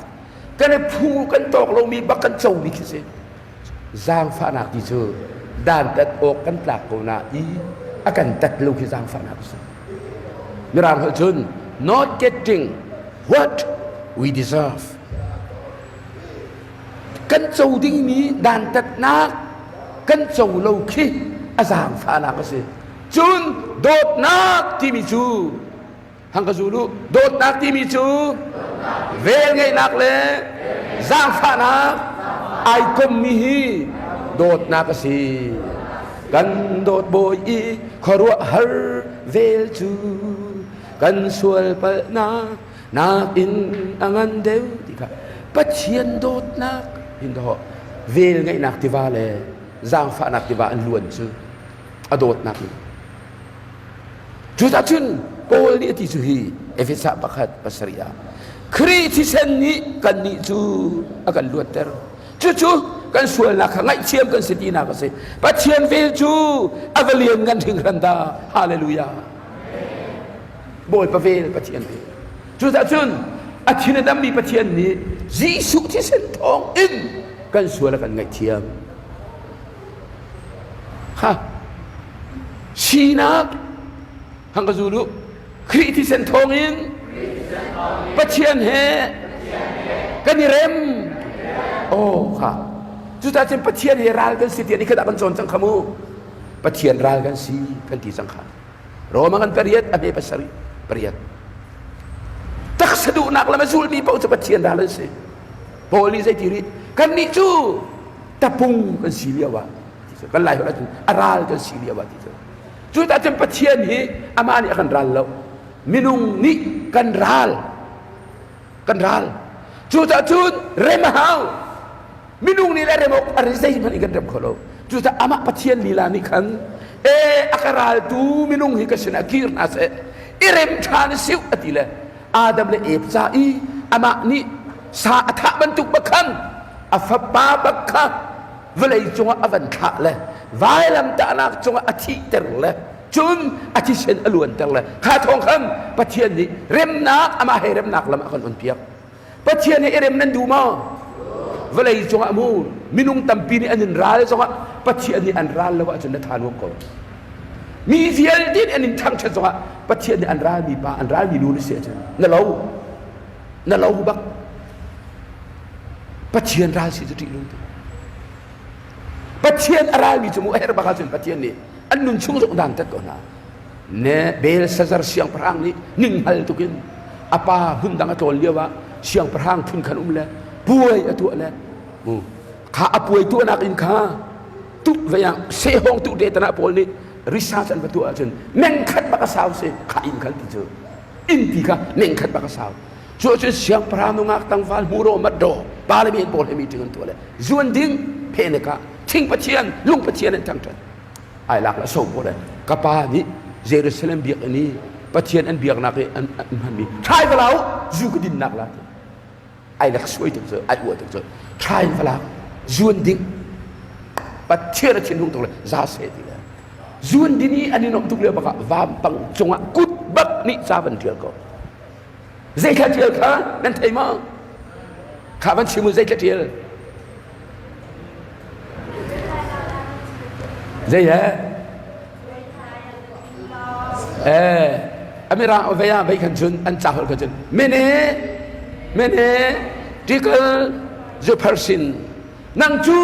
[SPEAKER 1] kan phu kan tok lo mi bak kan chou mi ki se jang fa nak ti chu dan tat ok kan tlak ko na I akan tat lu ki jang fa nak se mirang ho chun not getting what we deserve kan chou ding mi dan tat nak kan chou lo ki a jang fa nak se chun dot nak ti mi chu hang ka zulu dot nak ti mi chu vel ngai nak le jang fa nak ai kom mi hi dot nak si kan dot boy I khorwa har vel chu kan sual pal na nak in angan deu ti ka pathian dot nak hin do vel ngai nak ti va le jang fa nak ti va an luan chu adot nak chu ta chun pol ni ti chu hi efisa pakhat pasria khri thi sen ni kan ni chu akan luat ter chu kan sual nak ngai chiam kan siti na ka se pathian vel chu avalian ngan thing randa hallelujah boy pa vel pathian chu ta chun athina dam mi pathian ni jisu thi sen thong in kan sual kan ngai chiam ha sinak hang ka zulu khri thi sen thong in pathian he kan ni rem โอ้ค่ะจุดที่ประเทศเฮรัลกันสิที่นี่คือดับกันโซนสังขมูประเทศรัลกันสิกันที่สังขารโรมันกันประเทศอเมริกาสรีประเทศตักสะดุนักละมาสู้นี่pauประเทศรัลสิpolis ay tiri kan ni chu tapung kan siliawa kan lai la chu aral kan siliawa ti chu ta chen pathian hi amani akan ral lo minung ni kan ral chu ta chun remahau minung ni la remok arizai man ikan rem kholo chu ta ama pathian lila ni kan akaral tu minung hi kasina kir na se irem chan siu atile adam le epsa I ama ni sa atha bentuk bekan afapa bakka velai chunga avan kha le Vailamtah nak chunga athi ter le chun athi sen alun ter le kha thong kham pathian ni rem nak ama he rem nak lam akan on piak pathian ni rem nan du ma velai chunga mu minung tampi ni anin ral chunga pathian ni an ral lawa chun than wong ko mi fiel din anin thang chunga pathian ni an ral mi pa an ral mi lu ni se chun na lo bak pathian ral si tu lu pathian aral mi chumu her bakasun pathian ni annun chung sok dan tat ko na ne bel sazar siang perang ni ning hal tukin apa hundang atol dia wa siang perang thun kan le puai atu le kha apuai tu anak in kha tu yang se hong tu de tana pol ni research an batu ajun neng khat bakasaw se kha in kan ti jo in ti kha neng khat bakasaw so siang perang ngak tang fal muro maddo parliament pol he meeting tu le zuan ding peneka ting pathian lung pathian an tang tan ai lak la so bo le kapa ni Jerusalem biak ni pathian an biak nak an man mi thai valau zu ka din nak la ai lak soi tu zo ai wo tu zo thai valau zuan ding pathian chin hung tu le za se ti le zuan din ni ani nok tu le baka vam pang chunga kut bak ni sa ban tial ko zai ka tial ka nan thai ma ka ban chimu zai ka tial zai ya amira ovaya bai kan chun an cha hol ka chun mene tikal the person nang chu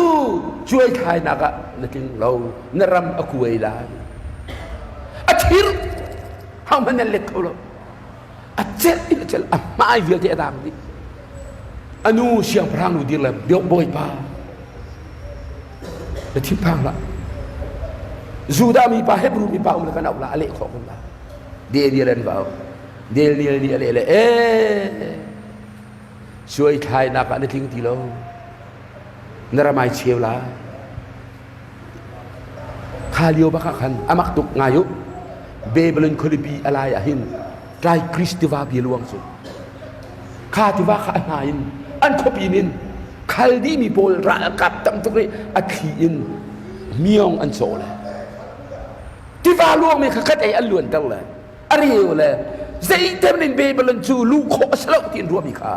[SPEAKER 1] chui khai na ka nating lo naram akuai la athir how man let ko lo achet in chel mai việc te dang ni anu siang prang nu dir la biok boy pa the thim phang la Zuda mi pa Hebrew mi pa umla kana ula ale kho kumla dia ren vào dia ni aleช่วยทายนักอันทิ้งทีโลนรมายเชียวละคาเลียวบักขันอามักตุกงายุเบบลนคลิบีอะไรหินไตรคริสติวาเบียลวงสุดข้าที่ว่าข้าหายินอันคบีนินคัลดีมีโบลระกับตั้มตุกรีอัคีอินมีองอันโซเลยที่ว่าลวงมีขัดไออันล้วนตั้งเลยอะไรอยู่เลยใจเต็มในเบบลนจูลูกโคสโลตินรวมอีกค่ะ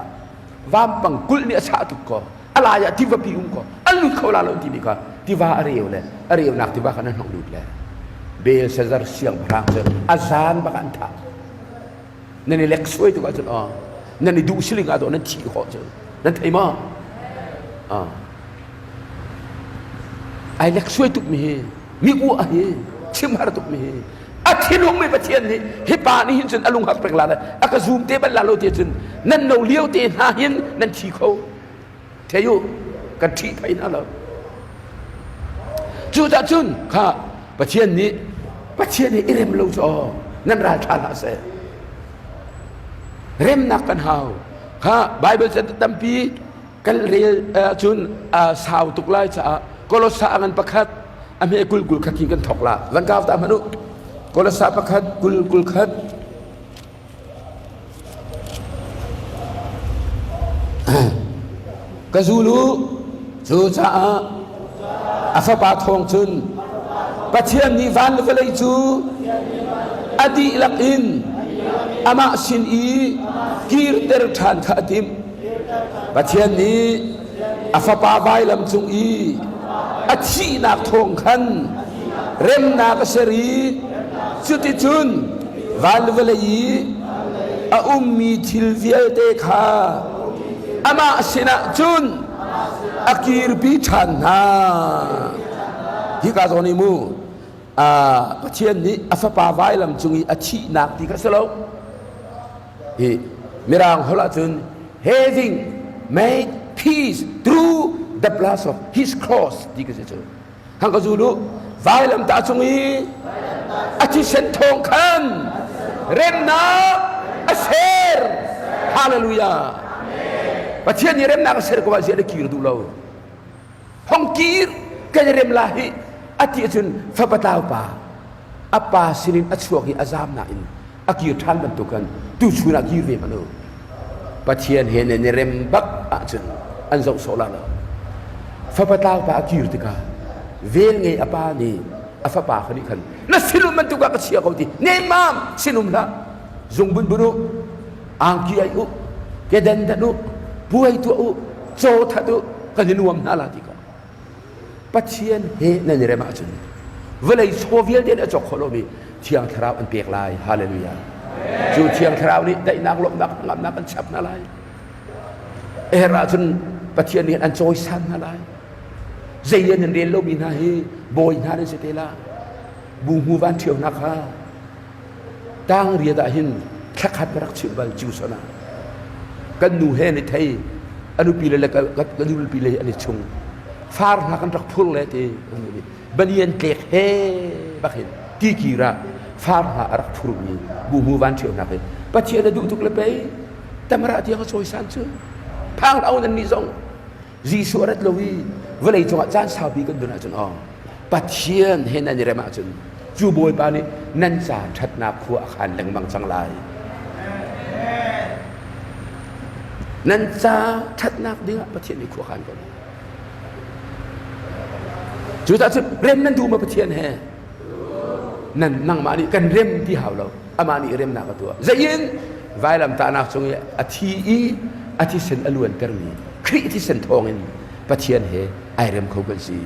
[SPEAKER 1] วามปังกุลเนี่ยชาตุกก็อะไรอะที่ว่าพิอุมก็อันลุดเขาลาลงที่นี่ก็ที่ว่าอะไรอยู่เลยอะไรอยู่นักที่ว่าขนาดห้องลุดเลยเบลเซซาร์เสียงพระเจ้าอาจารย์บักันทักนั่นนี่เล็กสวยตัวก็จะนั่นนี่ดูสิลิงอาตัวนั่นชี้เขาเจ้านั่นไอ้มาไอ้เล็กสวยตุกมีกูไอ้ชิมหาตุกมีอาทิตย์ลงไม่ประเทียนนี่ฮิปานี่หินจนอารมณ์หักเปล่งลาเลยอากาซูมเตบัลลาโลเตจนนั่นเราเลี้ยวเตนหาหินนั่นชี้เขาเทยุกันที่ไปนั่นเราจูจ่าจุนข้าประเทียนนี้อิเรมโลจอนั่นราชาลาเซเรมนักกันหาวข้าไบเบิลจะตั้มปีกันเรียจุนสาวตุกไลจะก็ลสางันประคัดอเมกุลกุลขัดกินกันถกละวันก้าวตามมนุษย์ก็ลสาประคัดกุลขัดกะซูลูจูจ่าอาฟาปาทองจุนประเทียนนิวันเวลัยจูอดีลักอินอามาสินอีกีร์เตอร์ทานขัดิมประเทียนนี้อาฟาปาไวลำจุงอีอาชีนักทองขันเร็มนักเสรีสุติจุนวันเวลัยอาอุมมีทิลเวียเตคาอามาสินะจุน akir bichana hika zoni mu pathian ni afapa vailam chungi achi nak ti ka selo he mirang hola chun having made peace through the blood of his cross ti ka chu hang ka zulu vailam ta chungi achi sen thong khan remna aser hallelujah pathian ni remna aser ko ba sia de kir du lo hong kir ka rem lahi ati chun fapatau pa apa sinin achuaki azam na in akir than ban tukan tu chuna kir ve mano pathian hen ne rem bak a chun an zo sola la fapatau pa akir tika vel ngai apa ni afa pa khani khan na silum man tuka ka sia ko ti ne mam sinum la zung bun buru ang ki ai u ke den da nu buai tu u zo tha tu ka ni nuam na la ti ka pathian he na ni rema chun velai soviel den a chok kholo mi thiang tharau an pek lai hallelujah chu thiang tharau ni dai nak lom nak ngam nak an chap na lai era chun pathian ni an choi san na lai zayen an ren lo mi na he boy na ne setela bu hu van thiau na kha tang ria da hin khakhat rak chim bal chu sona kan nu he ni thai anu pi le ka nu pi le ani chung far na kan rak phul le te banian tlek he bakhin ti kira far na rak phul ni bu hu van thiau na pe pathian du tuk le pe tamara ti ha choi san chu phang au nan ni zong ji surat lowi velai chong chan sao bi kan duna chun ong pathian he na ni rema chun chu boy pa ni nan cha that na khu akhan leng mang chang lai nan cha that nak dinga pathian ni khu akhan ko chu ta rem nan du ma pathian he nan nang ma ni kan rem ti haw lo ama ni rem na ka tu zayin vailam ta na chung athi sen alun termi kri ti sen thongin pathian he ai rem kho kan si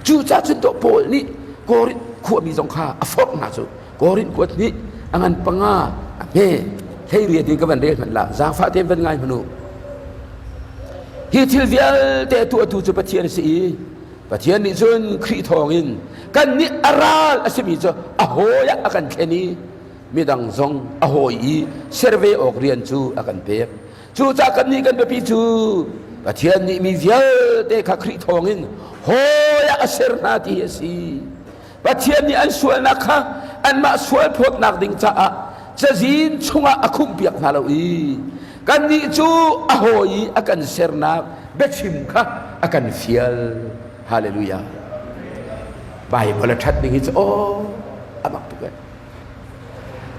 [SPEAKER 1] chu cha chun to pol ni korit khu mi jong kha afot na chu korit ko ni angan panga he thei ria din ka ban re man la za fa tem ban ngai manu hi thil vial te tu chu pathian si pathian ni chun khri thongin kan ni aral asimi cho ahoya akan theni midang zong ahoi serve ok rian chu akan pek chu cha kan ni kan pe chu pathian ni mi vial te kha khri thongin hoya aser na ti si pathian ni an sual na kha an ma sual phot nak ding cha a chazin chunga akhum piak na lo i kan ni chu ahoi akan ser na bechim kha akan fial hallelujah bible that ding is oh amak tu kan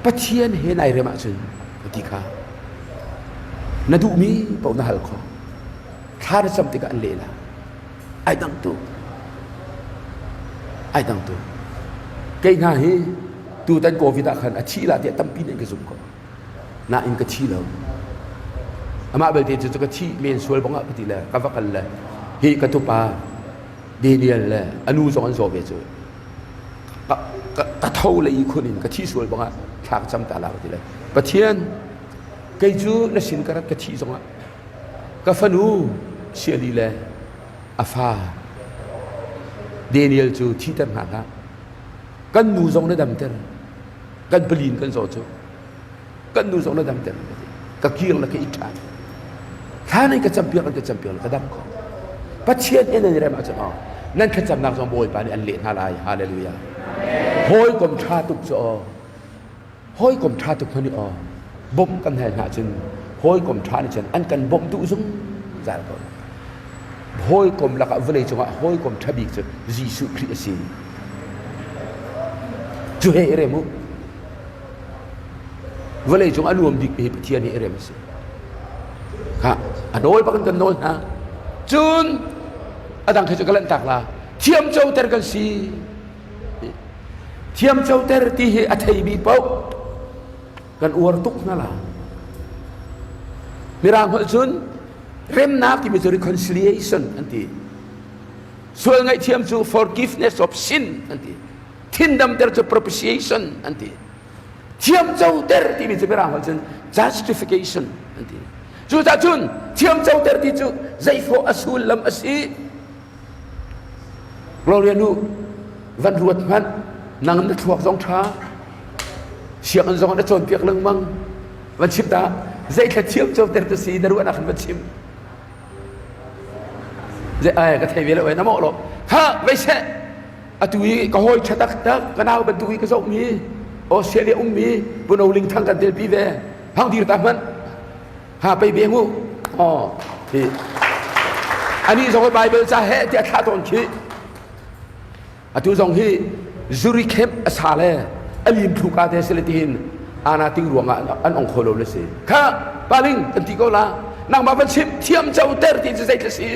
[SPEAKER 1] pathian he nai rema chun ti kha na du mi pau na hal kho khar samti ka an lela ai dang tu cái na hi tu tan covid a khan a chi la te tampi ne ka zum ko na in ka chi lo ama bel te chu ka chi men sual bonga pati la ka vakal la hi ka tu pa Daniel la anu zong an zo be chu ka thau le i khunin ka chi sual bonga thak cham ta la pati la pathian kai chu na sin karat ka chi zonga ka fanu siali le afa Daniel chu thi tan ha ha kan nu zong na dam ter kan pelin kan zo chu kan nu zong na dam ter ka kiang la ka itha khanai ka champion ka dam ko pathian en ni rema cha nan ka cham nak zong boy pa ni an le na lai hallelujah hoi kom tha tuk cho hoi kom tha tuk phani bom kan hai na chin hoi kom tha ni chen an kan bom tu zung za ko hoi kom la ka vlei chunga hoi kom thabik chu jisu christ si chu he eremu vlei chung anuam dik he pathian ni erem si ha anoi pa kan noi ha chun adang khe chu kalan tak la thiam chau ter kan si thiam chau ter ti he athai bi pau kan uar tuk na la mirang hol chun rem nak ti mi reconciliation anti so ngai thiam chu forgiveness of sin anti thindam ter chu propitiation anti thiam chau ter ti mi mirang hol chun justification anti จูตาจุนเทียมเจ้าเตอร์ที่จูใจโฟอสูลลำอสีเราเรียนรู้วันรวดมันนางนัดทวกสองช้าเสียงอันสองนัดชนเปียกเรื่องมังวันชิมตาใจแค่เทียมเจ้าเตอร์ที่สีดารุอันขันวันชิมใจไอ้ก็เทวีแล้วไว้น้ำมันหรอกฮะไม่ใช่อตุยก็หอยชัดตักกันเอาเป็นตุยก็ส่งมีออสเตรเลียมีบุญเอาลิงทั้งกันเดลปีเวพังดีตามมันหาไปเบียงูอ๋อที่อันนี้ส่งไปเบลจ่าเหตุที่ขาดตอนขี้อตุส่งที่ซูริเคมอาซาเลอลิมทุกอาเทสเลตินอาณาติงหลวงอันองโคโลเลสีข้าปาลิงตันติโกลานางมาเป็นชิมเทียมเจ้าเตอร์ที่จะใส่เลสี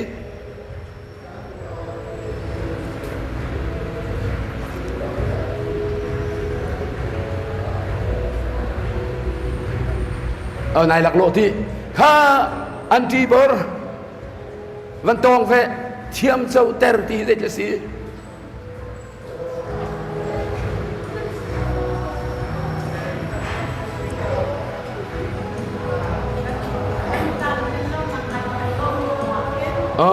[SPEAKER 1] เอานายหลักโลที่ข้าอันที่บอร์วันตองเฟเทียมเจ้าเตอร์ที่จะสีอ๋อ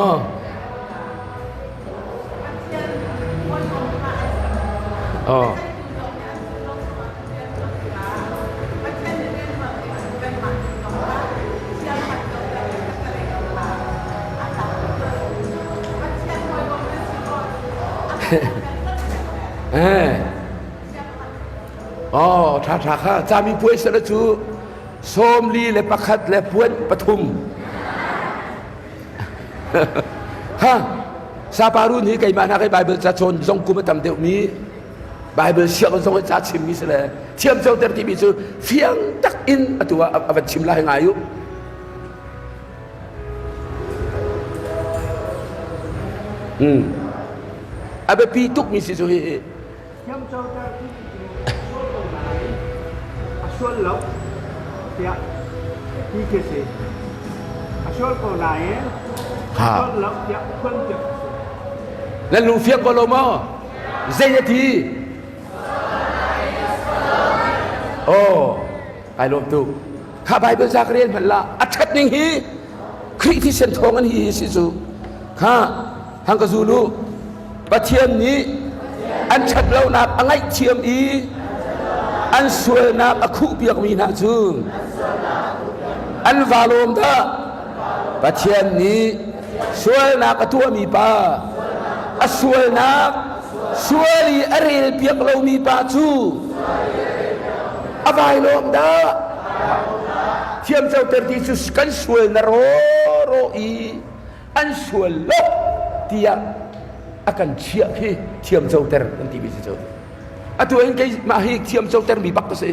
[SPEAKER 1] อ๋ออ๋อท่าข้าจะมีป่วยสระจูโสมลีและประคัดและป่วยปทุมฮะซาปารุนี่ไก่มานะไก่ไบเบิลจะชนทรงกุมตำเดียวมีไบเบิลเชื่อกันทรงจะชิมมิสเลยเชื่อมเจ้าเตอร์ที่มีจูเฟียงตักอินตัวอวัดชิมลายงายุอาเบปีตุกมิสิจูเฮเชื่อมเจ้าเตอร์ที่ช่วยตรงไหนช่วยลบเดียที่เกษตรช่วยตรงไหนแล้วลูเฟียงกอโลมอเซยทีโอ้ไอลมตุข้าไปเป็นสักเรียนพันละอัจฉริยะคริที่เส้นทองอันฮีสิสุข้าทางกซูลูปะเทียมนี้อันชัดเรานับอันไงเทียมอีอันสวยนับอคุเปียกมีนาจูอันวาลมท่าปะเทียมนี้สวยนักตัวมีป้าสวยนักสวยอริลเปียกเรามีป้าจูอะไรลมดาเทียมเจ้าเตอร์ที่สุดกันสวยนโรอีอันสวยลบที่akan siap he tiam jauter nanti bisa jauh atau yang kai mahi tiam jauter mi bak se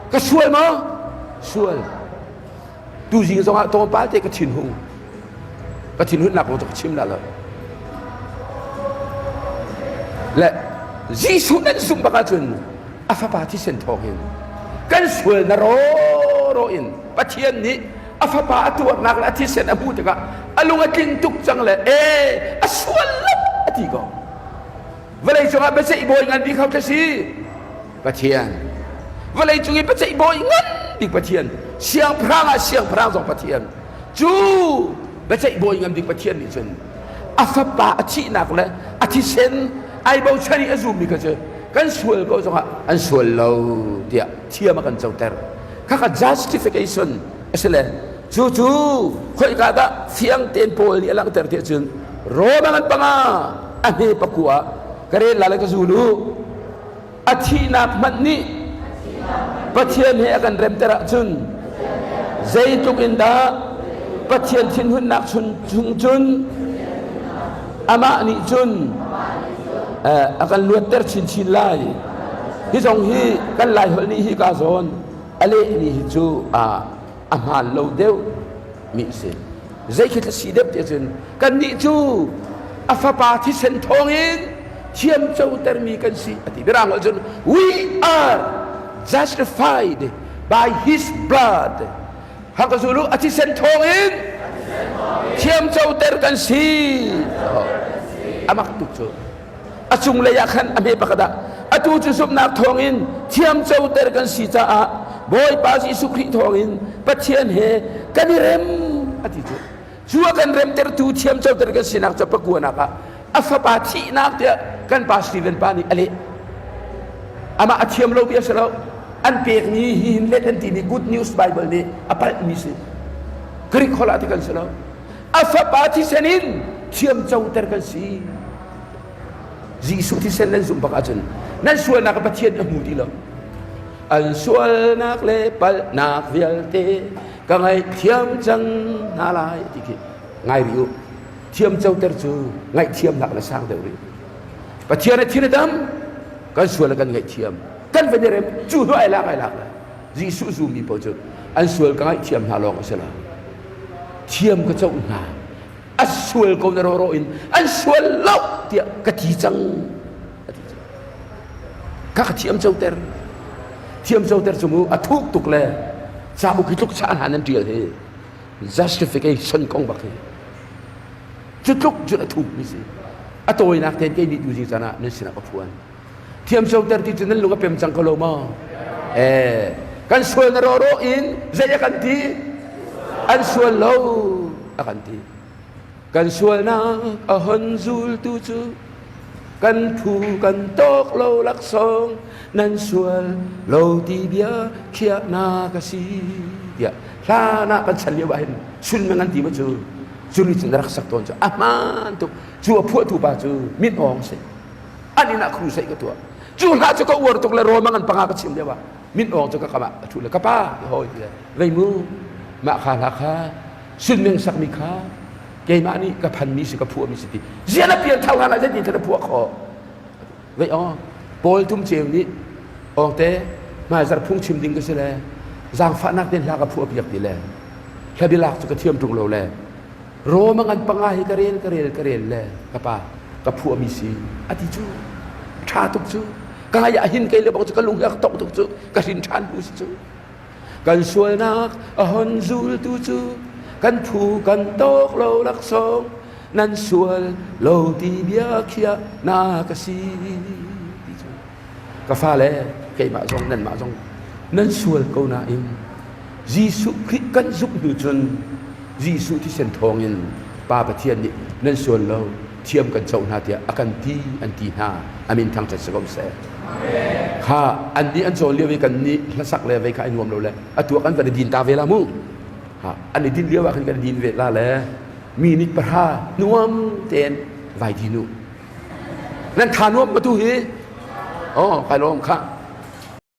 [SPEAKER 1] ka sual ma sual tu jing song a tong pa te ka chin hu nak to chim la la la ji su nan sum ba ka chun afa pa ti sen thong hin kan sual na ro in pathian ni afa pa tu nak la ti sen abu te ka alung ating tuk chang le aswal ati ko valai chunga ba sei boy ngan bi khau ta si pathian valai chungi ba sei boy ngan bi pathian siang prang song pathian chu ba sei boy ngan bi pathian ni chen afa pa achi nak le ati sen ai bo chani azum ni ka che kan sual ko chunga an sual lo dia thia ma kan chau ter ka justification asle chu khoi ka da fiang ten pol ni alang ter te chun ro bangan panga ani pakua kare lalai ka zulu athi nak man ni pathian he akan rem tera chun zaituk inda pathian thin hun nak chun ama ni chun akan luat ter chin lai hi jong hi kan lai hol ni hi ka zon ale ni hi chu amal lo deu mi se zai khit si dep te chen kan ni chu afa pa thi sen thong in thiam chau ter mi kan si ati berang lo chen we are justified by his blood ha ka zulu ati sen thong in thiam chau ter kan si amak tu chu achung le ya khan ame pakada atu chu sup nak thong in thiam chau ter kan si cha a boy pas isu kri thongin pathian he kan rem ati chu chua kan rem ter tu thiam chau ter kan sinak cha pakuna ka afa pa thi nak te kan pa Steven pa ni ale ama athiam lo bia selo an pek ni hin let an ti ni good news bible ni apal mi se kri khola ti kan selo afa pa thi senin thiam chau ter kan si Jisu ti sen len zum bak achen nan sual nak pathian mu ti lo an sual nak le pal nak vial te ka ngai thiam chang na lai ti ki ngai riu thiam chau ter chu ngai thiam nak la sang de ri pathian ne thin dam kan sual kan ngai thiam kan ve rem chu do ai lak la Jisu zu mi po chu an sual ka ngai thiam na long asela thiam ka chau na aswal ko na ro in aswal law tia kati chang ka thiam chau ter chumu athuk tuk le cha bu ki tuk cha han an tial he justification kong bak he chutuk chu na thuk mi si atoi nak ten ke ni tu ji sana ne sina ka phuan thiam chau ter ti chunan lu ka pem chang ko lo ma kan swal na ro in zaya kan ti an swal law akan ti kan sual na ahon zul tu chu kan thu kan tok lo lak song nan sual lo ti bia khia na ka si ya la na kan chan le bahin sun mangan ti ma chu chu ni chin rak sak ton chu aman tu chu phu tu ba chu min ong se ani na khru sai ka tu chu la chu ko wor tok la ro mangan panga ka chim le ba min ong chu ka ka ba thu le ka pa hoi ve mu ma kha la kha sun meng sak mi kha cái mà ni cái phần mi sự cái phua mi sự thì riêng là biển thao là rất nhiều thứ phua khó vậy bồi thum chiều đi té mà giờ phun chim đinh cái gì là giang phát nát đến là cái phua việc gì là khi bị lạc cho cái thiêm trung lâu là rồi mà ngăn pangai cái rel là cái phua mi sự ati chú cha tục chú cái gì hin cái là bao nhiêu cái lùng cái tóc tục chú cái hin chan bu chú cái xuôi nát hòn zul tu chú kan thu kan tok lo lak song nan sual lo ti bia khia na ka si ka fa le kai ma jong nan sual ko na in Jisu Christ kan giúp nu chun Jisu ti sen thong in pa pathian ni nan sual lo thiam kan chau na tia akan ti an ti na amin thang cha sagom se ha an di an chol le ve kan ni la sak le ve ka in wom lo le atua kan va din ta ve la muอันนี้ดินเลี้ยวว่ากันดินเวลาแล้วมีนิพพานุ่มเต็นไว้ที่นู่นนั่นทานวมมาดูเหรอใครร้องค่ะ